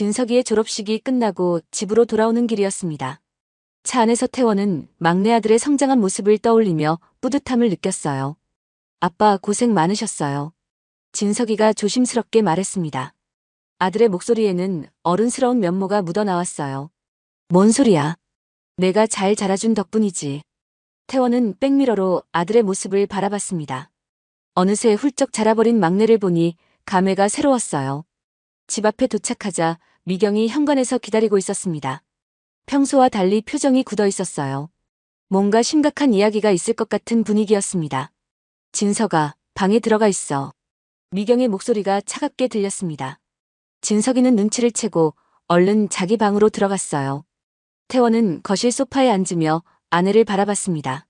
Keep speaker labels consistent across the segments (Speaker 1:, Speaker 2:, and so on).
Speaker 1: 진석이의 졸업식이 끝나고 집으로 돌아오는 길이었습니다. 차 안에서 태원은 막내 아들의 성장한 모습을 떠올리며 뿌듯함을 느꼈어요. 아빠 고생 많으셨어요. 진석이가 조심스럽게 말했습니다. 아들의 목소리에는 어른스러운 면모가 묻어나왔어요. 뭔 소리야? 내가 잘 자라준 덕분이지. 태원은 백미러로 아들의 모습을 바라봤습니다. 어느새 훌쩍 자라버린 막내를 보니 감회가 새로웠어요. 집 앞에 도착하자 미경이 현관에서 기다리고 있었습니다. 평소와 달리 표정이 굳어 있었어요. 뭔가 심각한 이야기가 있을 것 같은 분위기였습니다. 진석아, 방에 들어가 있어. 미경의 목소리가 차갑게 들렸습니다. 진석이는 눈치를 채고 얼른 자기 방으로 들어갔어요. 태원은 거실 소파에 앉으며 아내를 바라봤습니다.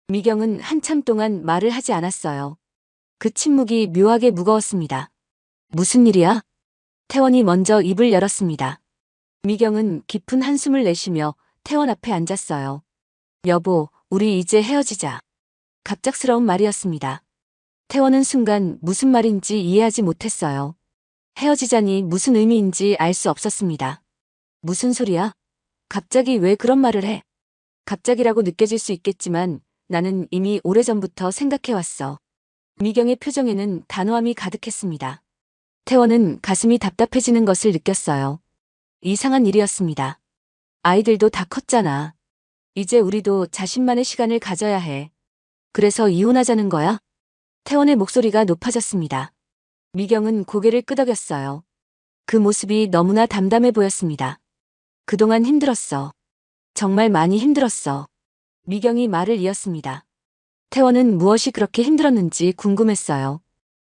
Speaker 1: 미경은 한참 동안 말을 하지 않았어요. 그 침묵이 묘하게 무거웠습니다. 무슨 일이야? 태원이 먼저 입을 열었습니다. 미경은 깊은 한숨을 내쉬며 태원 앞에 앉았어요. 여보, 우리 이제 헤어지자. 갑작스러운 말이었습니다. 태원은 순간 무슨 말인지 이해하지 못했어요. 헤어지자니 무슨 의미인지 알 수 없었습니다. 무슨 소리야? 갑자기 왜 그런 말을 해? 갑자기라고 느껴질 수 있겠지만 나는 이미 오래전부터 생각해왔어. 미경의 표정에는 단호함이 가득했습니다. 태원은 가슴이 답답해지는 것을 느꼈어요. 이상한 일이었습니다. 아이들도 다 컸잖아. 이제 우리도 자신만의 시간을 가져야 해. 그래서 이혼하자는 거야? 태원의 목소리가 높아졌습니다. 미경은 고개를 끄덕였어요. 그 모습이 너무나 담담해 보였습니다. 그동안 힘들었어. 정말 많이 힘들었어. 미경이 말을 이었습니다. 태원은 무엇이 그렇게 힘들었는지 궁금했어요.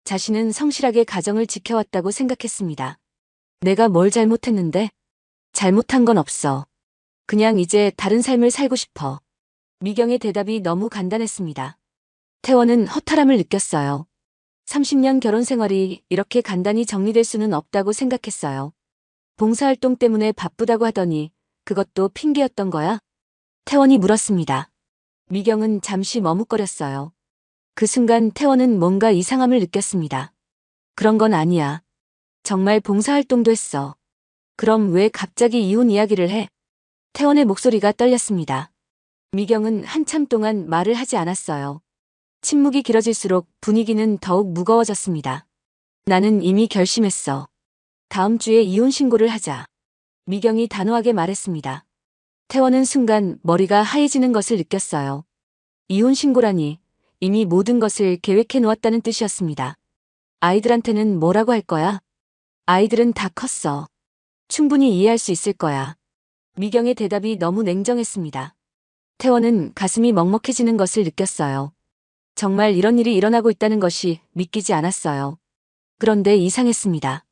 Speaker 1: 자신은 성실하게 가정을 지켜왔다고 생각했습니다. 내가 뭘 잘못했는데? 잘못한 건 없어. 그냥 이제 다른 삶을 살고 싶어. 미경의 대답이 너무 간단했습니다. 태원은 허탈함을 느꼈어요. 30년 결혼 생활이 이렇게 간단히 정리될 수는 없다고 생각했어요. 봉사활동 때문에 바쁘다고 하더니 그것도 핑계였던 거야? 태원이 물었습니다. 미경은 잠시 머뭇거렸어요. 그 순간 태원은 뭔가 이상함을 느꼈습니다. 그런 건 아니야. 정말 봉사활동도 했어. 그럼 왜 갑자기 이혼 이야기를 해? 태원의 목소리가 떨렸습니다. 미경은 한참 동안 말을 하지 않았어요. 침묵이 길어질수록 분위기는 더욱 무거워졌습니다. 나는 이미 결심했어. 다음 주에 이혼 신고를 하자. 미경이 단호하게 말했습니다. 태원은 순간 머리가 하얘지는 것을 느꼈어요. 이혼 신고라니 이미 모든 것을 계획해 놓았다는 뜻이었습니다. 아이들한테는 뭐라고 할 거야? 아이들은 다 컸어. 충분히 이해할 수 있을 거야. 미경의 대답이 너무 냉정했습니다. 태원은 가슴이 먹먹해지는 것을 느꼈어요. 정말 이런 일이 일어나고 있다는 것이 믿기지 않았어요. 그런데 이상했습니다.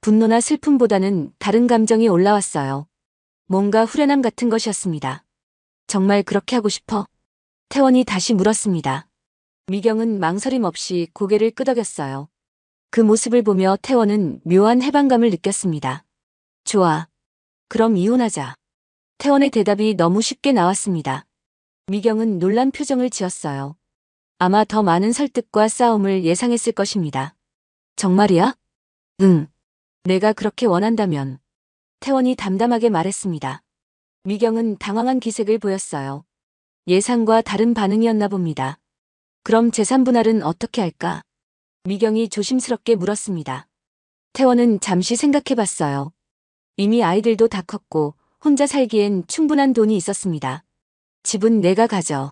Speaker 1: 분노나 슬픔보다는 다른 감정이 올라왔어요. 뭔가 후련함 같은 것이었습니다. 정말 그렇게 하고 싶어? 태원이 다시 물었습니다. 미경은 망설임 없이 고개를 끄덕였어요. 그 모습을 보며 태원은 묘한 해방감을 느꼈습니다. 좋아. 그럼 이혼하자. 태원의 대답이 너무 쉽게 나왔습니다. 미경은 놀란 표정을 지었어요. 아마 더 많은 설득과 싸움을 예상했을 것입니다. 정말이야? 응. 내가 그렇게 원한다면. 태원이 담담하게 말했습니다. 미경은 당황한 기색을 보였어요. 예상과 다른 반응이었나 봅니다. 그럼 재산 분할은 어떻게 할까? 미경이 조심스럽게 물었습니다. 태원은 잠시 생각해봤어요. 이미 아이들도 다 컸고 혼자 살기엔 충분한 돈이 있었습니다. 집은 내가 가져.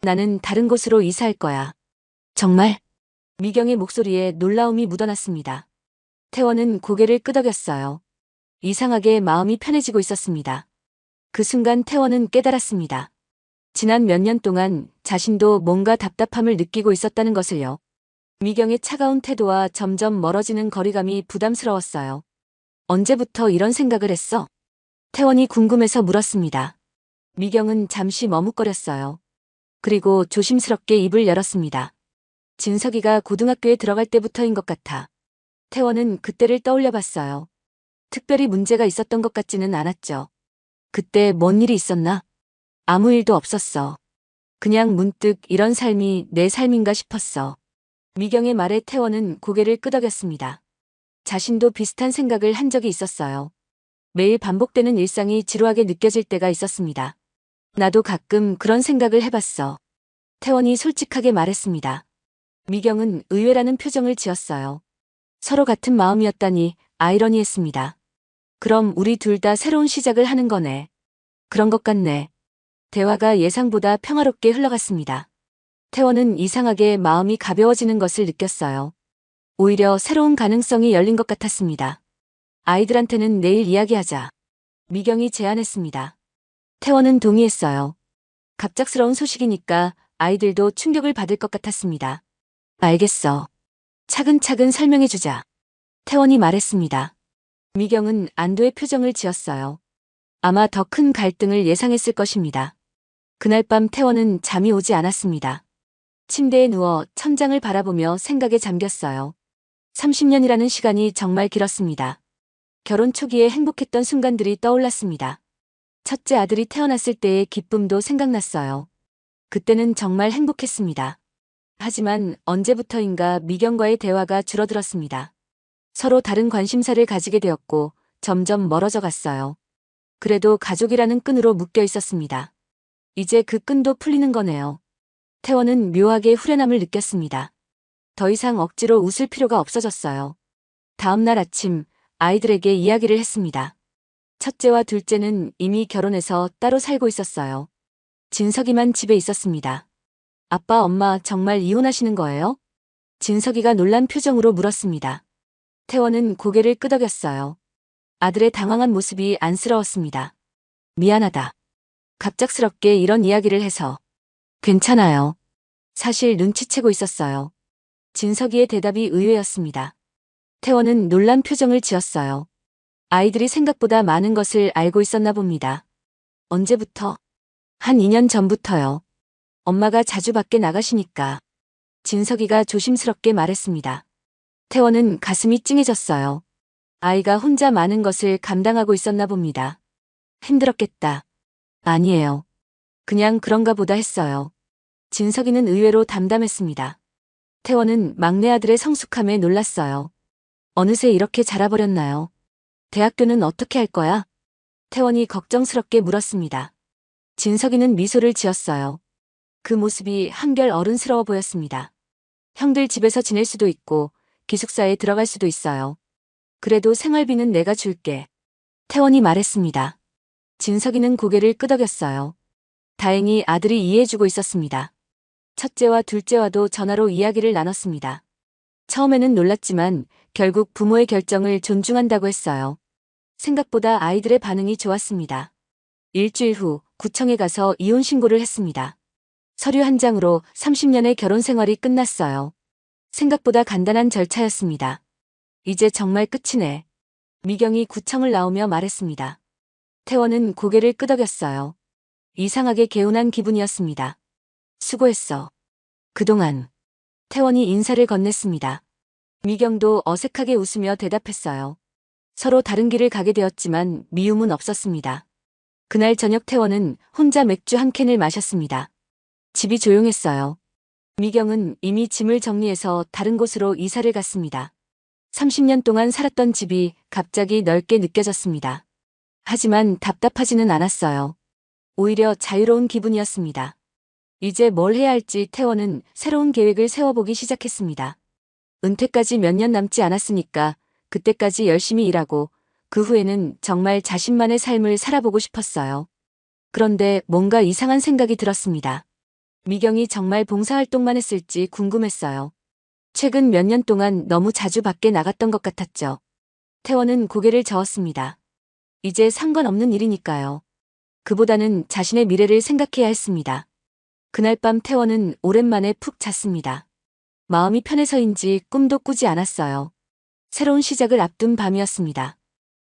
Speaker 1: 나는 다른 곳으로 이사할 거야. 정말? 미경의 목소리에 놀라움이 묻어났습니다. 태원은 고개를 끄덕였어요. 이상하게 마음이 편해지고 있었습니다. 그 순간 태원은 깨달았습니다. 지난 몇 년 동안 자신도 뭔가 답답함을 느끼고 있었다는 것을요. 미경의 차가운 태도와 점점 멀어지는 거리감이 부담스러웠어요. 언제부터 이런 생각을 했어? 태원이 궁금해서 물었습니다. 미경은 잠시 머뭇거렸어요. 그리고 조심스럽게 입을 열었습니다. 진석이가 고등학교에 들어갈 때부터인 것 같아. 태원은 그때를 떠올려 봤어요. 특별히 문제가 있었던 것 같지는 않았죠. 그때 뭔 일이 있었나? 아무 일도 없었어. 그냥 문득 이런 삶이 내 삶인가 싶었어. 미경의 말에 태원은 고개를 끄덕였습니다. 자신도 비슷한 생각을 한 적이 있었어요. 매일 반복되는 일상이 지루하게 느껴질 때가 있었습니다. 나도 가끔 그런 생각을 해봤어. 태원이 솔직하게 말했습니다. 미경은 의외라는 표정을 지었어요. 서로 같은 마음이었다니 아이러니했습니다. 그럼 우리 둘 다 새로운 시작을 하는 거네. 그런 것 같네. 대화가 예상보다 평화롭게 흘러갔습니다. 태원은 이상하게 마음이 가벼워지는 것을 느꼈어요. 오히려 새로운 가능성이 열린 것 같았습니다. 아이들한테는 내일 이야기하자. 미경이 제안했습니다. 태원은 동의했어요. 갑작스러운 소식이니까 아이들도 충격을 받을 것 같았습니다. 알겠어. 차근차근 설명해주자. 태원이 말했습니다. 미경은 안도의 표정을 지었어요. 아마 더 큰 갈등을 예상했을 것입니다. 그날 밤 태원은 잠이 오지 않았습니다. 침대에 누워 천장을 바라보며 생각에 잠겼어요. 30년이라는 시간이 정말 길었습니다. 결혼 초기에 행복했던 순간들이 떠올랐습니다. 첫째 아들이 태어났을 때의 기쁨도 생각났어요. 그때는 정말 행복했습니다. 하지만 언제부터인가 미경과의 대화가 줄어들었습니다. 서로 다른 관심사를 가지게 되었고 점점 멀어져 갔어요. 그래도 가족이라는 끈으로 묶여 있었습니다. 이제 그 끈도 풀리는 거네요. 태원은 묘하게 후련함을 느꼈습니다. 더 이상 억지로 웃을 필요가 없어졌어요. 다음 날 아침 아이들에게 이야기를 했습니다. 첫째와 둘째는 이미 결혼해서 따로 살고 있었어요. 진석이만 집에 있었습니다. 아빠, 엄마 정말 이혼하시는 거예요? 진석이가 놀란 표정으로 물었습니다. 태원은 고개를 끄덕였어요. 아들의 당황한 모습이 안쓰러웠습니다. 미안하다. 갑작스럽게 이런 이야기를 해서. 괜찮아요. 사실 눈치채고 있었어요. 진석이의 대답이 의외였습니다. 태원은 놀란 표정을 지었어요. 아이들이 생각보다 많은 것을 알고 있었나 봅니다. 언제부터? 한 2년 전부터요. 엄마가 자주 밖에 나가시니까. 진석이가 조심스럽게 말했습니다. 태원은 가슴이 찡해졌어요. 아이가 혼자 많은 것을 감당하고 있었나 봅니다. 힘들었겠다. 아니에요. 그냥 그런가 보다 했어요. 진석이는 의외로 담담했습니다. 태원은 막내 아들의 성숙함에 놀랐어요. 어느새 이렇게 자라버렸나요? 대학교는 어떻게 할 거야? 태원이 걱정스럽게 물었습니다. 진석이는 미소를 지었어요. 그 모습이 한결 어른스러워 보였습니다. 형들 집에서 지낼 수도 있고 기숙사에 들어갈 수도 있어요. 그래도 생활비는 내가 줄게. 태원이 말했습니다. 진석이는 고개를 끄덕였어요. 다행히 아들이 이해해주고 있었습니다. 첫째와 둘째와도 전화로 이야기를 나눴습니다. 처음에는 놀랐지만 결국 부모의 결정을 존중한다고 했어요. 생각보다 아이들의 반응이 좋았습니다. 일주일 후 구청에 가서 이혼 신고를 했습니다. 서류 한 장으로 30년의 결혼 생활이 끝났어요. 생각보다 간단한 절차였습니다. 이제 정말 끝이네. 미경이 구청을 나오며 말했습니다. 태원은 고개를 끄덕였어요. 이상하게 개운한 기분이었습니다. 수고했어. 그동안. 태원이 인사를 건넸습니다. 미경도 어색하게 웃으며 대답했어요. 서로 다른 길을 가게 되었지만 미움은 없었습니다. 그날 저녁 태원은 혼자 맥주 한 캔을 마셨습니다. 집이 조용했어요. 미경은 이미 짐을 정리해서 다른 곳으로 이사를 갔습니다. 30년 동안 살았던 집이 갑자기 넓게 느껴졌습니다. 하지만 답답하지는 않았어요. 오히려 자유로운 기분이었습니다. 이제 뭘 해야 할지 태원은 새로운 계획을 세워보기 시작했습니다. 은퇴까지 몇 년 남지 않았으니까 그때까지 열심히 일하고 그 후에는 정말 자신만의 삶을 살아보고 싶었어요. 그런데 뭔가 이상한 생각이 들었습니다. 미경이 정말 봉사활동만 했을지 궁금했어요. 최근 몇 년 동안 너무 자주 밖에 나갔던 것 같았죠. 태원은 고개를 저었습니다. 이제 상관없는 일이니까요. 그보다는 자신의 미래를 생각해야 했습니다. 그날 밤 태원은 오랜만에 푹 잤습니다. 마음이 편해서인지 꿈도 꾸지 않았어요. 새로운 시작을 앞둔 밤이었습니다.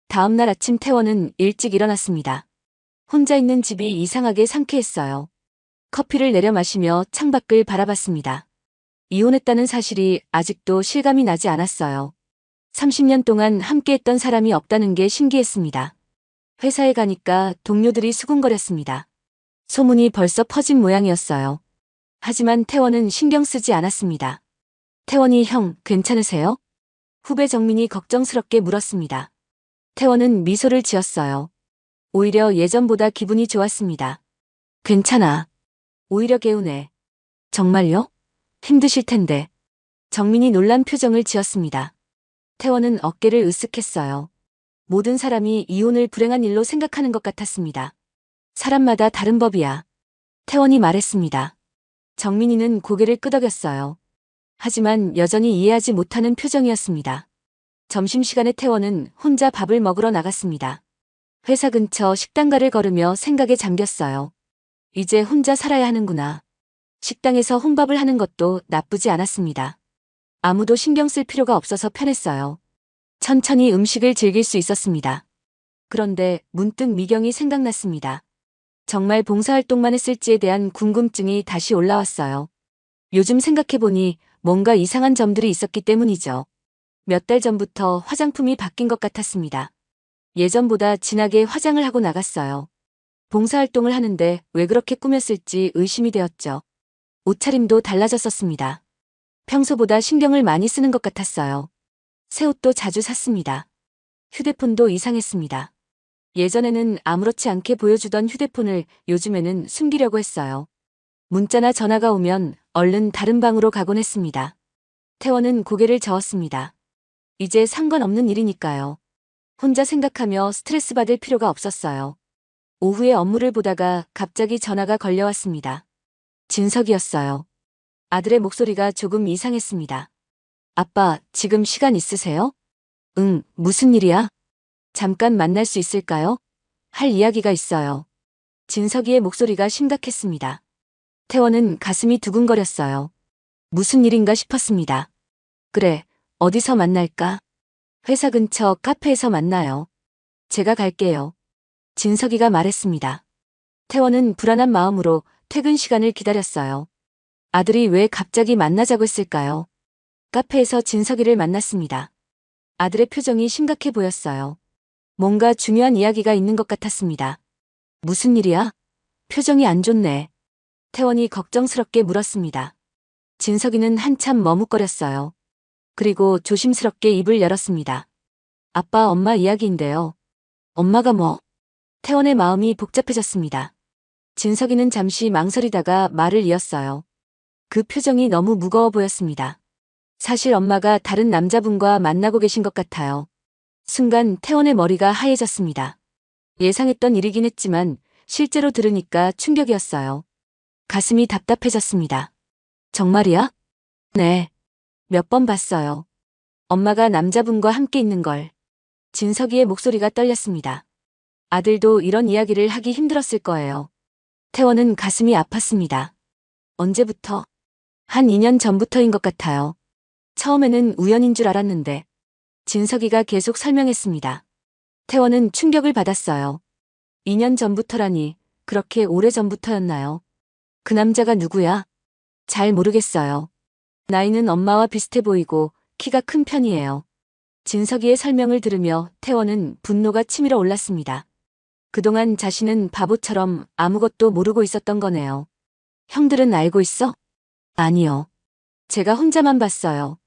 Speaker 1: 다음 날 아침 태원은 일찍 일어났습니다. 혼자 있는 집이 이상하게 상쾌했어요. 커피를 내려 마시며 창밖을 바라봤습니다. 이혼했다는 사실이 아직도 실감이 나지 않았어요. 30년 동안 함께했던 사람이 없다는 게 신기했습니다. 회사에 가니까 동료들이 수군거렸습니다. 소문이 벌써 퍼진 모양이었어요. 하지만 태원은 신경 쓰지 않았습니다. 태원이 형, 괜찮으세요? 후배 정민이 걱정스럽게 물었습니다. 태원은 미소를 지었어요. 오히려 예전보다 기분이 좋았습니다. 괜찮아. 오히려 개운해. 정말요? 힘드실 텐데. 정민이 놀란 표정을 지었습니다. 태원은 어깨를 으쓱했어요. 모든 사람이 이혼을 불행한 일로 생각하는 것 같았습니다. 사람마다 다른 법이야. 태원이 말했습니다. 정민이는 고개를 끄덕였어요. 하지만 여전히 이해하지 못하는 표정이었습니다. 점심시간에 태원은 혼자 밥을 먹으러 나갔습니다. 회사 근처 식당가를 걸으며 생각에 잠겼어요. 이제 혼자 살아야 하는구나. 식당에서 혼밥을 하는 것도 나쁘지 않았습니다. 아무도 신경 쓸 필요가 없어서 편했어요. 천천히 음식을 즐길 수 있었습니다. 그런데 문득 미경이 생각났습니다. 정말 봉사활동만 했을지에 대한 궁금증이 다시 올라왔어요. 요즘 생각해보니 뭔가 이상한 점들이 있었기 때문이죠. 몇 달 전부터 화장품이 바뀐 것 같았습니다. 예전보다 진하게 화장을 하고 나갔어요. 봉사활동을 하는데 왜 그렇게 꾸몄을지 의심이 되었죠. 옷차림도 달라졌었습니다. 평소보다 신경을 많이 쓰는 것 같았어요. 새 옷도 자주 샀습니다. 휴대폰도 이상했습니다. 예전에는 아무렇지 않게 보여주던 휴대폰을 요즘에는 숨기려고 했어요. 문자나 전화가 오면 얼른 다른 방으로 가곤 했습니다. 태원은 고개를 저었습니다. 이제 상관없는 일이니까요. 혼자 생각하며 스트레스 받을 필요가 없었어요. 오후에 업무를 보다가 갑자기 전화가 걸려왔습니다. 진석이었어요. 아들의 목소리가 조금 이상했습니다. 아빠, 지금 시간 있으세요? 응, 무슨 일이야? 잠깐 만날 수 있을까요? 할 이야기가 있어요. 진석이의 목소리가 심각했습니다. 태원은 가슴이 두근거렸어요. 무슨 일인가 싶었습니다. 그래, 어디서 만날까? 회사 근처 카페에서 만나요. 제가 갈게요. 진석이가 말했습니다. 태원은 불안한 마음으로 퇴근 시간을 기다렸어요. 아들이 왜 갑자기 만나자고 했을까요? 카페에서 진석이를 만났습니다. 아들의 표정이 심각해 보였어요. 뭔가 중요한 이야기가 있는 것 같았습니다. 무슨 일이야? 표정이 안 좋네. 태원이 걱정스럽게 물었습니다. 진석이는 한참 머뭇거렸어요. 그리고 조심스럽게 입을 열었습니다. 아빠, 엄마 이야기인데요. 엄마가 뭐? 태원의 마음이 복잡해졌습니다. 진석이는 잠시 망설이다가 말을 이었어요. 그 표정이 너무 무거워 보였습니다. 사실 엄마가 다른 남자분과 만나고 계신 것 같아요. 순간 태원의 머리가 하얘졌습니다. 예상했던 일이긴 했지만 실제로 들으니까 충격이었어요. 가슴이 답답해졌습니다. 정말이야? 네. 몇 번 봤어요. 엄마가 남자분과 함께 있는 걸. 진석이의 목소리가 떨렸습니다. 아들도 이런 이야기를 하기 힘들었을 거예요. 태원은 가슴이 아팠습니다. 언제부터? 한 2년 전부터인 것 같아요. 처음에는 우연인 줄 알았는데. 진석이가 계속 설명했습니다. 태원은 충격을 받았어요. 2년 전부터라니 그렇게 오래전부터였나요? 그 남자가 누구야? 잘 모르겠어요. 나이는 엄마와 비슷해 보이고 키가 큰 편이에요. 진석이의 설명을 들으며 태원은 분노가 치밀어 올랐습니다. 그동안 자신은 바보처럼 아무것도 모르고 있었던 거네요. 형들은 알고 있어? 아니요. 제가 혼자만 봤어요.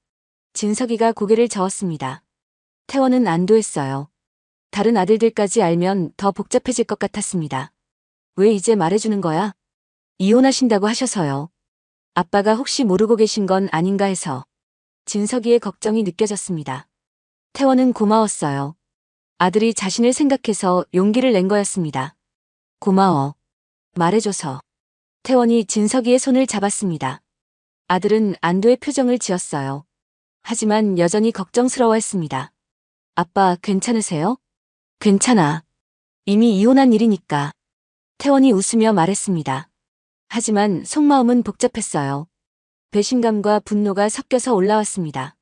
Speaker 1: 진석이가 고개를 저었습니다. 태원은 안도했어요. 다른 아들들까지 알면 더 복잡해질 것 같았습니다. 왜 이제 말해주는 거야? 이혼하신다고 하셔서요. 아빠가 혹시 모르고 계신 건 아닌가 해서. 진석이의 걱정이 느껴졌습니다. 태원은 고마웠어요. 아들이 자신을 생각해서 용기를 낸 거였습니다. 고마워. 말해줘서. 태원이 진석이의 손을 잡았습니다. 아들은 안도의 표정을 지었어요. 하지만 여전히 걱정스러워했습니다. 아빠, 괜찮으세요? 괜찮아. 이미 이혼한 일이니까. 태원이 웃으며 말했습니다. 하지만 속마음은 복잡했어요. 배신감과 분노가 섞여서 올라왔습니다.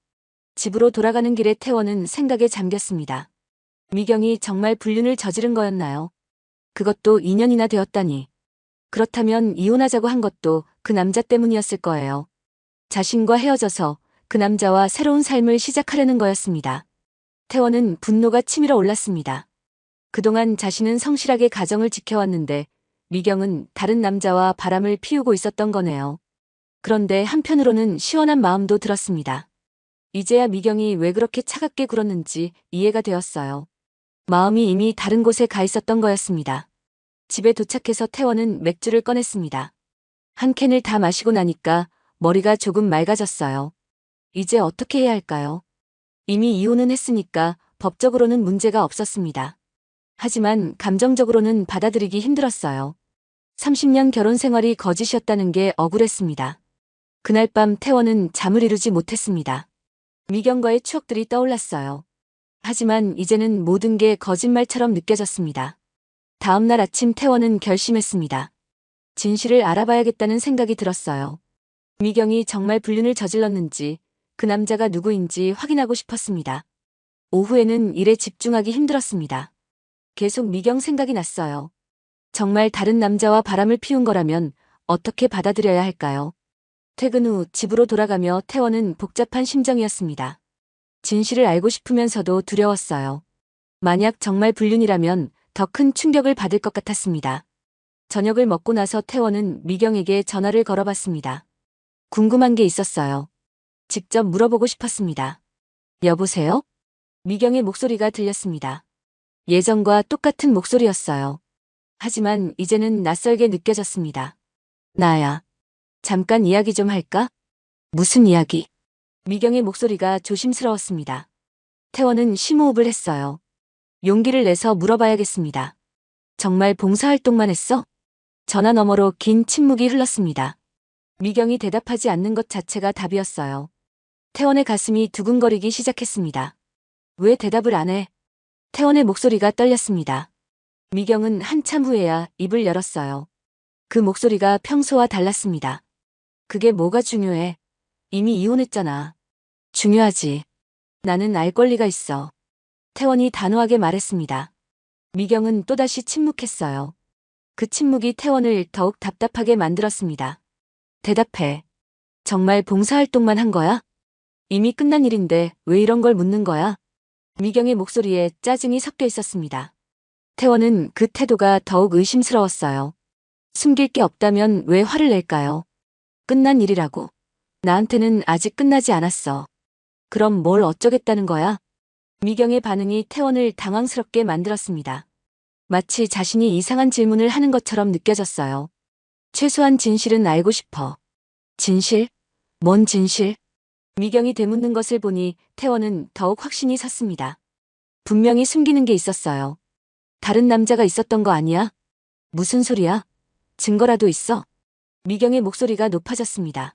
Speaker 1: 집으로 돌아가는 길에 태원은 생각에 잠겼습니다. 미경이 정말 불륜을 저지른 거였나요? 그것도 2년이나 되었다니. 그렇다면 이혼하자고 한 것도 그 남자 때문이었을 거예요. 자신과 헤어져서 그 남자와 새로운 삶을 시작하려는 거였습니다. 태원은 분노가 치밀어 올랐습니다. 그동안 자신은 성실하게 가정을 지켜왔는데 미경은 다른 남자와 바람을 피우고 있었던 거네요. 그런데 한편으로는 시원한 마음도 들었습니다. 이제야 미경이 왜 그렇게 차갑게 굴었는지 이해가 되었어요. 마음이 이미 다른 곳에 가 있었던 거였습니다. 집에 도착해서 태원은 맥주를 꺼냈습니다. 한 캔을 다 마시고 나니까 머리가 조금 맑아졌어요. 이제 어떻게 해야 할까요? 이미 이혼은 했으니까 법적으로는 문제가 없었습니다. 하지만 감정적으로는 받아들이기 힘들었어요. 30년 결혼 생활이 거짓이었다는 게 억울했습니다. 그날 밤 태원은 잠을 이루지 못했습니다. 미경과의 추억들이 떠올랐어요. 하지만 이제는 모든 게 거짓말처럼 느껴졌습니다. 다음 날 아침 태원은 결심했습니다. 진실을 알아봐야겠다는 생각이 들었어요. 미경이 정말 불륜을 저질렀는지, 그 남자가 누구인지 확인하고 싶었습니다. 오후에는 일에 집중하기 힘들었습니다. 계속 미경 생각이 났어요. 정말 다른 남자와 바람을 피운 거라면 어떻게 받아들여야 할까요? 퇴근 후 집으로 돌아가며 태원은 복잡한 심정이었습니다. 진실을 알고 싶으면서도 두려웠어요. 만약 정말 불륜이라면 더 큰 충격을 받을 것 같았습니다. 저녁을 먹고 나서 태원은 미경에게 전화를 걸어봤습니다. 궁금한 게 있었어요. 직접 물어보고 싶었습니다. 여보세요? 미경의 목소리가 들렸습니다. 예전과 똑같은 목소리였어요. 하지만 이제는 낯설게 느껴졌습니다. 나야. 잠깐 이야기 좀 할까? 무슨 이야기? 미경의 목소리가 조심스러웠습니다. 태원은 심호흡을 했어요. 용기를 내서 물어봐야겠습니다. 정말 봉사활동만 했어? 전화 너머로 긴 침묵이 흘렀습니다. 미경이 대답하지 않는 것 자체가 답이었어요. 태원의 가슴이 두근거리기 시작했습니다. 왜 대답을 안 해? 태원의 목소리가 떨렸습니다. 미경은 한참 후에야 입을 열었어요. 그 목소리가 평소와 달랐습니다. 그게 뭐가 중요해? 이미 이혼했잖아. 중요하지. 나는 알 권리가 있어. 태원이 단호하게 말했습니다. 미경은 또다시 침묵했어요. 그 침묵이 태원을 더욱 답답하게 만들었습니다. 대답해. 정말 봉사활동만 한 거야? 이미 끝난 일인데 왜 이런 걸 묻는 거야? 미경의 목소리에 짜증이 섞여 있었습니다. 태원은 그 태도가 더욱 의심스러웠어요. 숨길 게 없다면 왜 화를 낼까요? 끝난 일이라고. 나한테는 아직 끝나지 않았어. 그럼 뭘 어쩌겠다는 거야? 미경의 반응이 태원을 당황스럽게 만들었습니다. 마치 자신이 이상한 질문을 하는 것처럼 느껴졌어요. 최소한 진실은 알고 싶어. 진실? 뭔 진실? 미경이 되묻는 것을 보니 태원은 더욱 확신이 섰습니다. 분명히 숨기는 게 있었어요. 다른 남자가 있었던 거 아니야? 무슨 소리야? 증거라도 있어? 미경의 목소리가 높아졌습니다.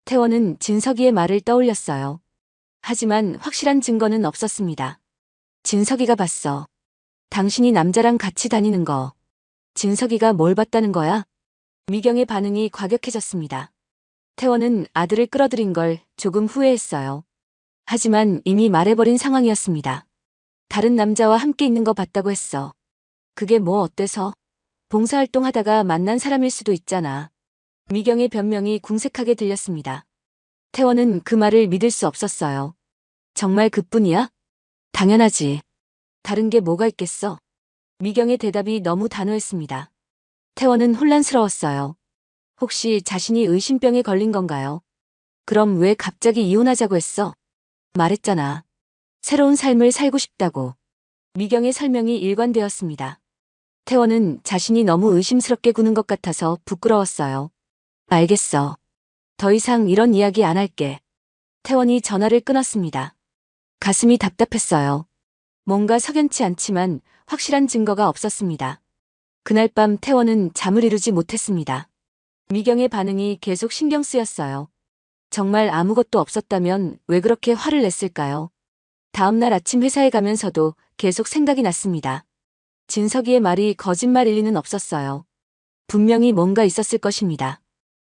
Speaker 1: 태원은 진석이의 말을 떠올렸어요. 하지만 확실한 증거는 없었습니다. 진석이가 봤어. 당신이 남자랑 같이 다니는 거. 진석이가 뭘 봤다는 거야? 미경의 반응이 과격해졌습니다. 태원은 아들을 끌어들인 걸 조금 후회했어요. 하지만 이미 말해버린 상황이었습니다. 다른 남자와 함께 있는 거 봤다고 했어. 그게 뭐 어때서? 봉사활동 하다가 만난 사람일 수도 있잖아. 미경의 변명이 궁색하게 들렸습니다. 태원은 그 말을 믿을 수 없었어요. 정말 그뿐이야? 당연하지. 다른 게 뭐가 있겠어? 미경의 대답이 너무 단호했습니다. 태원은 혼란스러웠어요. 혹시 자신이 의심병에 걸린 건가요? 그럼 왜 갑자기 이혼하자고 했어? 말했잖아. 새로운 삶을 살고 싶다고. 미경의 설명이 일관되었습니다. 태원은 자신이 너무 의심스럽게 구는 것 같아서 부끄러웠어요. 알겠어. 더 이상 이런 이야기 안 할게. 태원이 전화를 끊었습니다. 가슴이 답답했어요. 뭔가 석연치 않지만 확실한 증거가 없었습니다. 그날 밤 태원은 잠을 이루지 못했습니다. 미경의 반응이 계속 신경 쓰였어요. 정말 아무것도 없었다면 왜 그렇게 화를 냈을까요? 다음 날 아침 회사에 가면서도 계속 생각이 났습니다. 진석이의 말이 거짓말일 리는 없었어요. 분명히 뭔가 있었을 것입니다.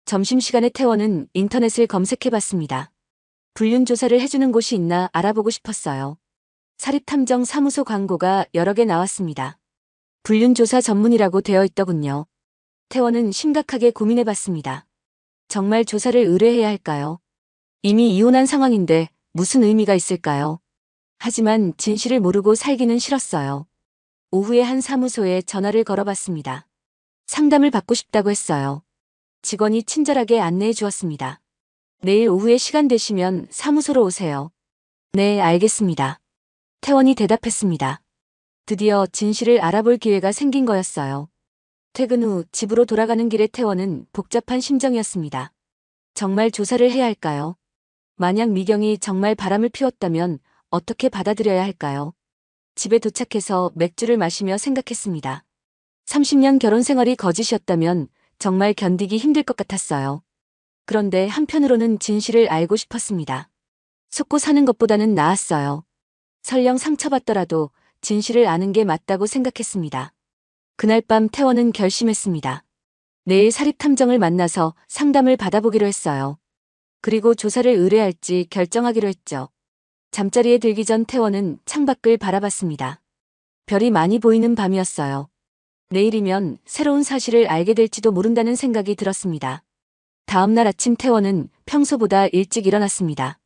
Speaker 1: 점심시간에 태원은 인터넷을 검색해봤습니다. 불륜 조사를 해주는 곳이 있나 알아보고 싶었어요. 사립탐정 사무소 광고가 여러 개 나왔습니다. 불륜 조사 전문이라고 되어 있더군요. 태원은 심각하게 고민해봤습니다. 정말 조사를 의뢰해야 할까요? 이미 이혼한 상황인데 무슨 의미가 있을까요? 하지만 진실을 모르고 살기는 싫었어요. 오후에 한 사무소에 전화를 걸어봤습니다. 상담을 받고 싶다고 했어요. 직원이 친절하게 안내해 주었습니다. 내일 오후에 시간 되시면 사무소로 오세요. 네, 알겠습니다. 태원이 대답했습니다. 드디어 진실을 알아볼 기회가 생긴 거였어요. 퇴근 후 집으로 돌아가는 길의 태원은 복잡한 심정이었습니다. 정말 조사를 해야 할까요? 만약 미경이 정말 바람을 피웠다면 어떻게 받아들여야 할까요? 집에 도착해서 맥주를 마시며 생각했습니다. 30년 결혼 생활이 거짓이었다면 정말 견디기 힘들 것 같았어요. 그런데 한편으로는 진실을 알고 싶었습니다. 속고 사는 것보다는 나았어요. 설령 상처받더라도 진실을 아는 게 맞다고 생각했습니다. 그날 밤 태원은 결심했습니다. 내일 사립탐정을 만나서 상담을 받아보기로 했어요. 그리고 조사를 의뢰할지 결정하기로 했죠. 잠자리에 들기 전 태원은 창밖을 바라봤습니다. 별이 많이 보이는 밤이었어요. 내일이면 새로운 사실을 알게 될지도 모른다는 생각이 들었습니다. 다음 날 아침 태원은 평소보다 일찍 일어났습니다.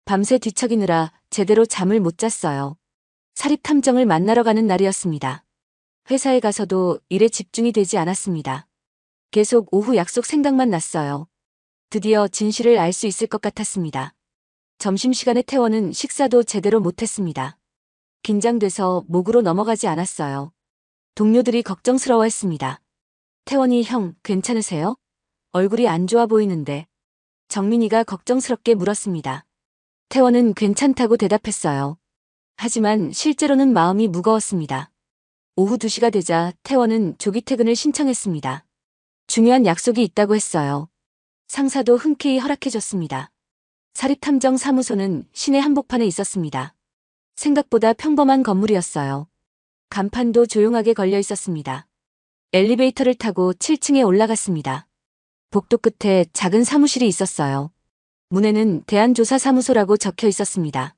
Speaker 1: 밤새 뒤척이느라 제대로 잠을 못 잤어요. 사립탐정을 만나러 가는 날이었습니다. 회사에 가서도 일에 집중이 되지 않았습니다. 계속 오후 약속 생각만 났어요. 드디어 진실을 알 수 있을 것 같았습니다. 점심시간에 태원은 식사도 제대로 못했습니다. 긴장돼서 목으로 넘어가지 않았어요. 동료들이 걱정스러워했습니다. 태원이 형, 괜찮으세요? 얼굴이 안 좋아 보이는데. 정민이가 걱정스럽게 물었습니다. 태원은 괜찮다고 대답했어요. 하지만 실제로는 마음이 무거웠습니다. 오후 2시가 되자 태원은 조기 퇴근을 신청했습니다. 중요한 약속이 있다고 했어요. 상사도 흔쾌히 허락해줬습니다. 사립탐정 사무소는 시내 한복판에 있었습니다. 생각보다 평범한 건물이었어요. 간판도 조용하게 걸려 있었습니다. 엘리베이터를 타고 7층에 올라갔습니다. 복도 끝에 작은 사무실이 있었어요. 문에는 대한조사사무소라고 적혀 있었습니다.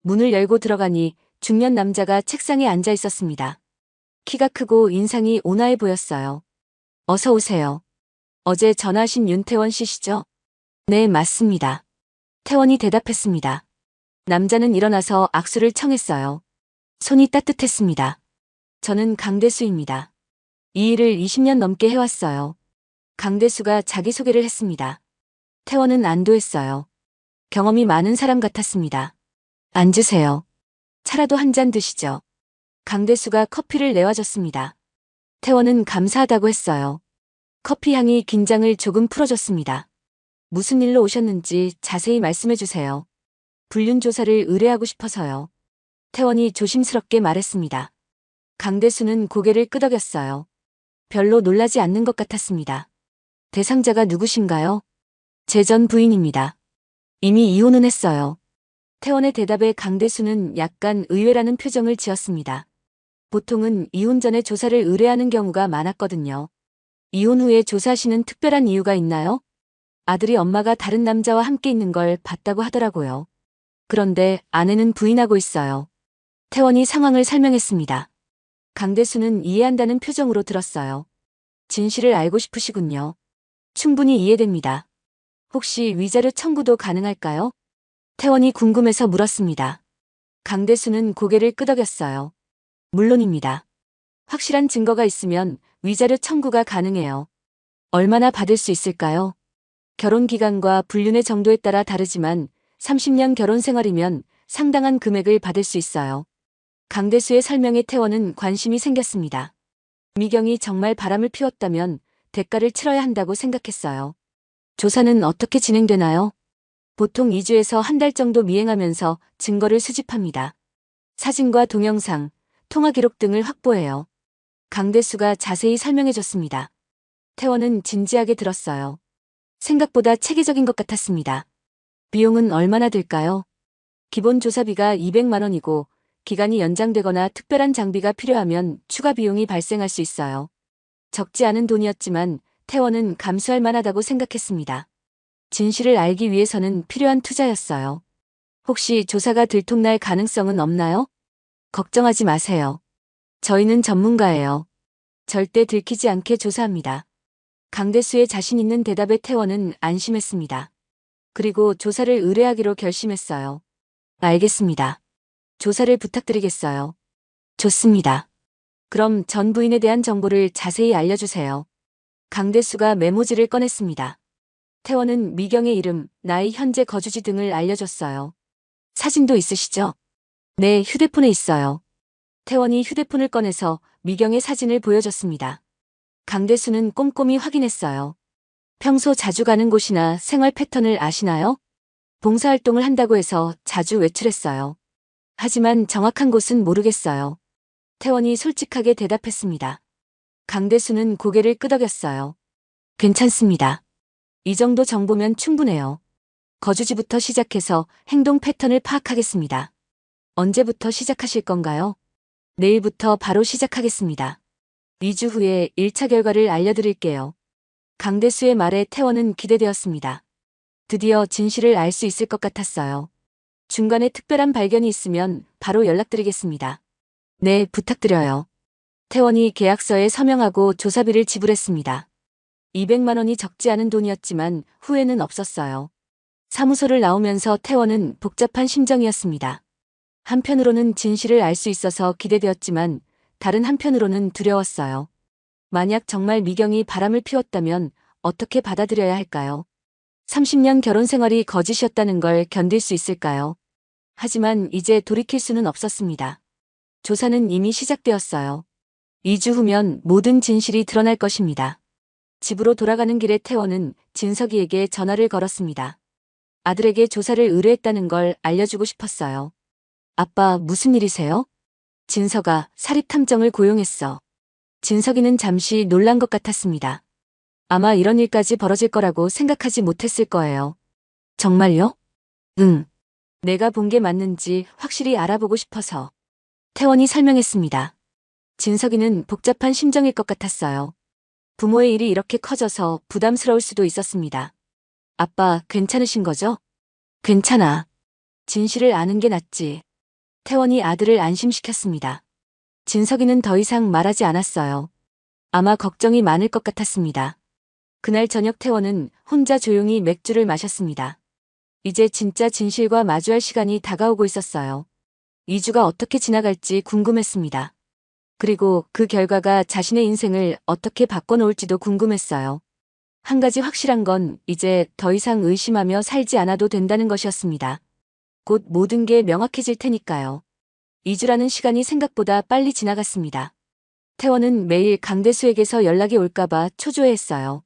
Speaker 1: 문을 열고 들어가니 중년 남자가 책상에 앉아 있었습니다. 키가 크고 인상이 온화해 보였어요. 어서 오세요. 어제 전화하신 윤태원 씨시죠? 네, 맞습니다. 태원이 대답했습니다. 남자는 일어나서 악수를 청했어요. 손이 따뜻했습니다. 저는 강대수입니다. 이 일을 20년 넘게 해왔어요. 강대수가 자기소개를 했습니다. 태원은 안도했어요. 경험이 많은 사람 같았습니다. 앉으세요. 차라도 한 잔 드시죠. 강대수가 커피를 내와줬습니다. 태원은 감사하다고 했어요. 커피 향이 긴장을 조금 풀어줬습니다. 무슨 일로 오셨는지 자세히 말씀해 주세요. 불륜 조사를 의뢰하고 싶어서요. 태원이 조심스럽게 말했습니다. 강대수는 고개를 끄덕였어요. 별로 놀라지 않는 것 같았습니다. 대상자가 누구신가요? 제 전 부인입니다. 이미 이혼은 했어요. 태원의 대답에 강대수는 약간 의외라는 표정을 지었습니다. 보통은 이혼 전에 조사를 의뢰하는 경우가 많았거든요. 이혼 후에 조사하시는 특별한 이유가 있나요? 아들이 엄마가 다른 남자와 함께 있는 걸 봤다고 하더라고요. 그런데 아내는 부인하고 있어요. 태원이 상황을 설명했습니다. 강대수는 이해한다는 표정으로 들었어요. 진실을 알고 싶으시군요. 충분히 이해됩니다. 혹시 위자료 청구도 가능할까요? 태원이 궁금해서 물었습니다. 강대수는 고개를 끄덕였어요. 물론입니다. 확실한 증거가 있으면 위자료 청구가 가능해요. 얼마나 받을 수 있을까요? 결혼 기간과 불륜의 정도에 따라 다르지만 30년 결혼 생활이면 상당한 금액을 받을 수 있어요. 강대수의 설명에 태원은 관심이 생겼습니다. 미경이 정말 바람을 피웠다면 대가를 치러야 한다고 생각했어요. 조사는 어떻게 진행되나요? 보통 2주에서 한 달 정도 미행하면서 증거를 수집합니다. 사진과 동영상, 통화 기록 등을 확보해요. 강대수가 자세히 설명해줬습니다. 태원은 진지하게 들었어요. 생각보다 체계적인 것 같았습니다. 비용은 얼마나 들까요? 기본 조사비가 200만 원이고 기간이 연장되거나 특별한 장비가 필요하면 추가 비용이 발생할 수 있어요. 적지 않은 돈이었지만 태원은 감수할 만하다고 생각했습니다. 진실을 알기 위해서는 필요한 투자였어요. 혹시 조사가 들통날 가능성은 없나요? 걱정하지 마세요. 저희는 전문가예요. 절대 들키지 않게 조사합니다. 강대수의 자신 있는 대답에 태원은 안심했습니다. 그리고 조사를 의뢰하기로 결심했어요. 알겠습니다. 조사를 부탁드리겠어요. 좋습니다. 그럼 전 부인에 대한 정보를 자세히 알려주세요. 강대수가 메모지를 꺼냈습니다. 태원은 미경의 이름, 나이, 현재 거주지 등을 알려줬어요. 사진도 있으시죠? 네, 휴대폰에 있어요. 태원이 휴대폰을 꺼내서 미경의 사진을 보여줬습니다. 강대수는 꼼꼼히 확인했어요. 평소 자주 가는 곳이나 생활 패턴을 아시나요? 봉사활동을 한다고 해서 자주 외출했어요. 하지만 정확한 곳은 모르겠어요. 태원이 솔직하게 대답했습니다. 강대수는 고개를 끄덕였어요. 괜찮습니다. 이 정도 정보면 충분해요. 거주지부터 시작해서 행동 패턴을 파악하겠습니다. 언제부터 시작하실 건가요? 내일부터 바로 시작하겠습니다. 2주 후에 1차 결과를 알려드릴게요. 강대수의 말에 태원은 기대되었습니다. 드디어 진실을 알 수 있을 것 같았어요. 중간에 특별한 발견이 있으면 바로 연락드리겠습니다. 네, 부탁드려요. 태원이 계약서에 서명하고 조사비를 지불했습니다. 200만 원이 적지 않은 돈이었지만 후회는 없었어요. 사무소를 나오면서 태원은 복잡한 심정이었습니다. 한편으로는 진실을 알 수 있어서 기대되었지만 다른 한편으로는 두려웠어요. 만약 정말 미경이 바람을 피웠다면 어떻게 받아들여야 할까요? 30년 결혼 생활이 거짓이었다는 걸 견딜 수 있을까요? 하지만 이제 돌이킬 수는 없었습니다. 조사는 이미 시작되었어요. 2주 후면 모든 진실이 드러날 것입니다. 집으로 돌아가는 길에 태원은 진석이에게 전화를 걸었습니다. 아들에게 조사를 의뢰했다는 걸 알려주고 싶었어요. 아빠, 무슨 일이세요? 진석아, 사립탐정을 고용했어. 진석이는 잠시 놀란 것 같았습니다. 아마 이런 일까지 벌어질 거라고 생각하지 못했을 거예요. 정말요? 응. 내가 본 게 맞는지 확실히 알아보고 싶어서. 태원이 설명했습니다. 진석이는 복잡한 심정일 것 같았어요. 부모의 일이 이렇게 커져서 부담스러울 수도 있었습니다. 아빠, 괜찮으신 거죠? 괜찮아. 진실을 아는 게 낫지. 태원이 아들을 안심시켰습니다. 진석이는 더 이상 말하지 않았어요. 아마 걱정이 많을 것 같았습니다. 그날 저녁 태원은 혼자 조용히 맥주를 마셨습니다. 이제 진짜 진실과 마주할 시간이 다가오고 있었어요. 2주가 어떻게 지나갈지 궁금했습니다. 그리고 그 결과가 자신의 인생을 어떻게 바꿔놓을지도 궁금했어요. 한 가지 확실한 건 이제 더 이상 의심하며 살지 않아도 된다는 것이었습니다. 곧 모든 게 명확해질 테니까요. 2주라는 시간이 생각보다 빨리 지나갔습니다. 태원은 매일 강대수에게서 연락이 올까봐 초조해했어요.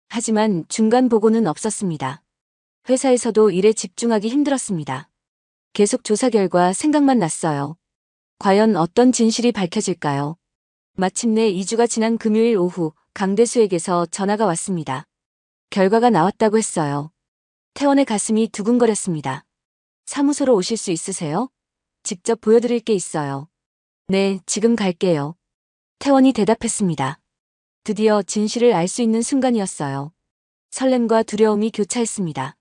Speaker 1: 하지만 중간 보고는 없었습니다. 회사에서도 일에 집중하기 힘들었습니다. 계속 조사 결과 생각만 났어요. 과연 어떤 진실이 밝혀질까요? 마침내 2주가 지난 금요일 오후 강대수에게서 전화가 왔습니다. 결과가 나왔다고 했어요. 태원의 가슴이 두근거렸습니다. 사무소로 오실 수 있으세요? 직접 보여드릴 게 있어요. 네, 지금 갈게요. 태원이 대답했습니다. 드디어 진실을 알 수 있는 순간이었어요. 설렘과 두려움이 교차했습니다.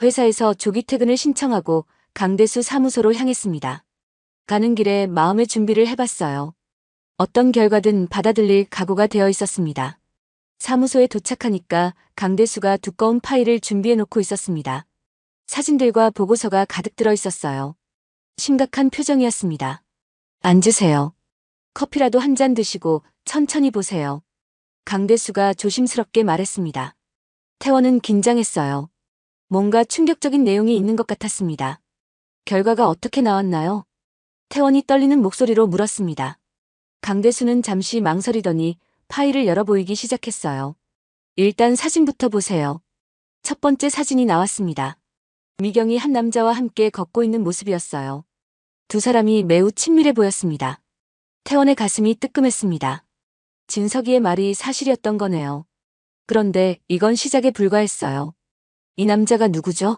Speaker 1: 회사에서 조기 퇴근을 신청하고 강대수 사무소로 향했습니다. 가는 길에 마음의 준비를 해봤어요. 어떤 결과든 받아들일 각오가 되어 있었습니다. 사무소에 도착하니까 강대수가 두꺼운 파일을 준비해놓고 있었습니다. 사진들과 보고서가 가득 들어 있었어요. 심각한 표정이었습니다. 앉으세요. 커피라도 한 잔 드시고 천천히 보세요. 강대수가 조심스럽게 말했습니다. 태원은 긴장했어요. 뭔가 충격적인 내용이 있는 것 같았습니다. 결과가 어떻게 나왔나요? 태원이 떨리는 목소리로 물었습니다. 강대수는 잠시 망설이더니 파일을 열어 보이기 시작했어요. 일단 사진부터 보세요. 첫 번째 사진이 나왔습니다. 미경이 한 남자와 함께 걷고 있는 모습이었어요. 두 사람이 매우 친밀해 보였습니다. 태원의 가슴이 뜨끔했습니다. 진석이의 말이 사실이었던 거네요. 그런데 이건 시작에 불과했어요. 이 남자가 누구죠?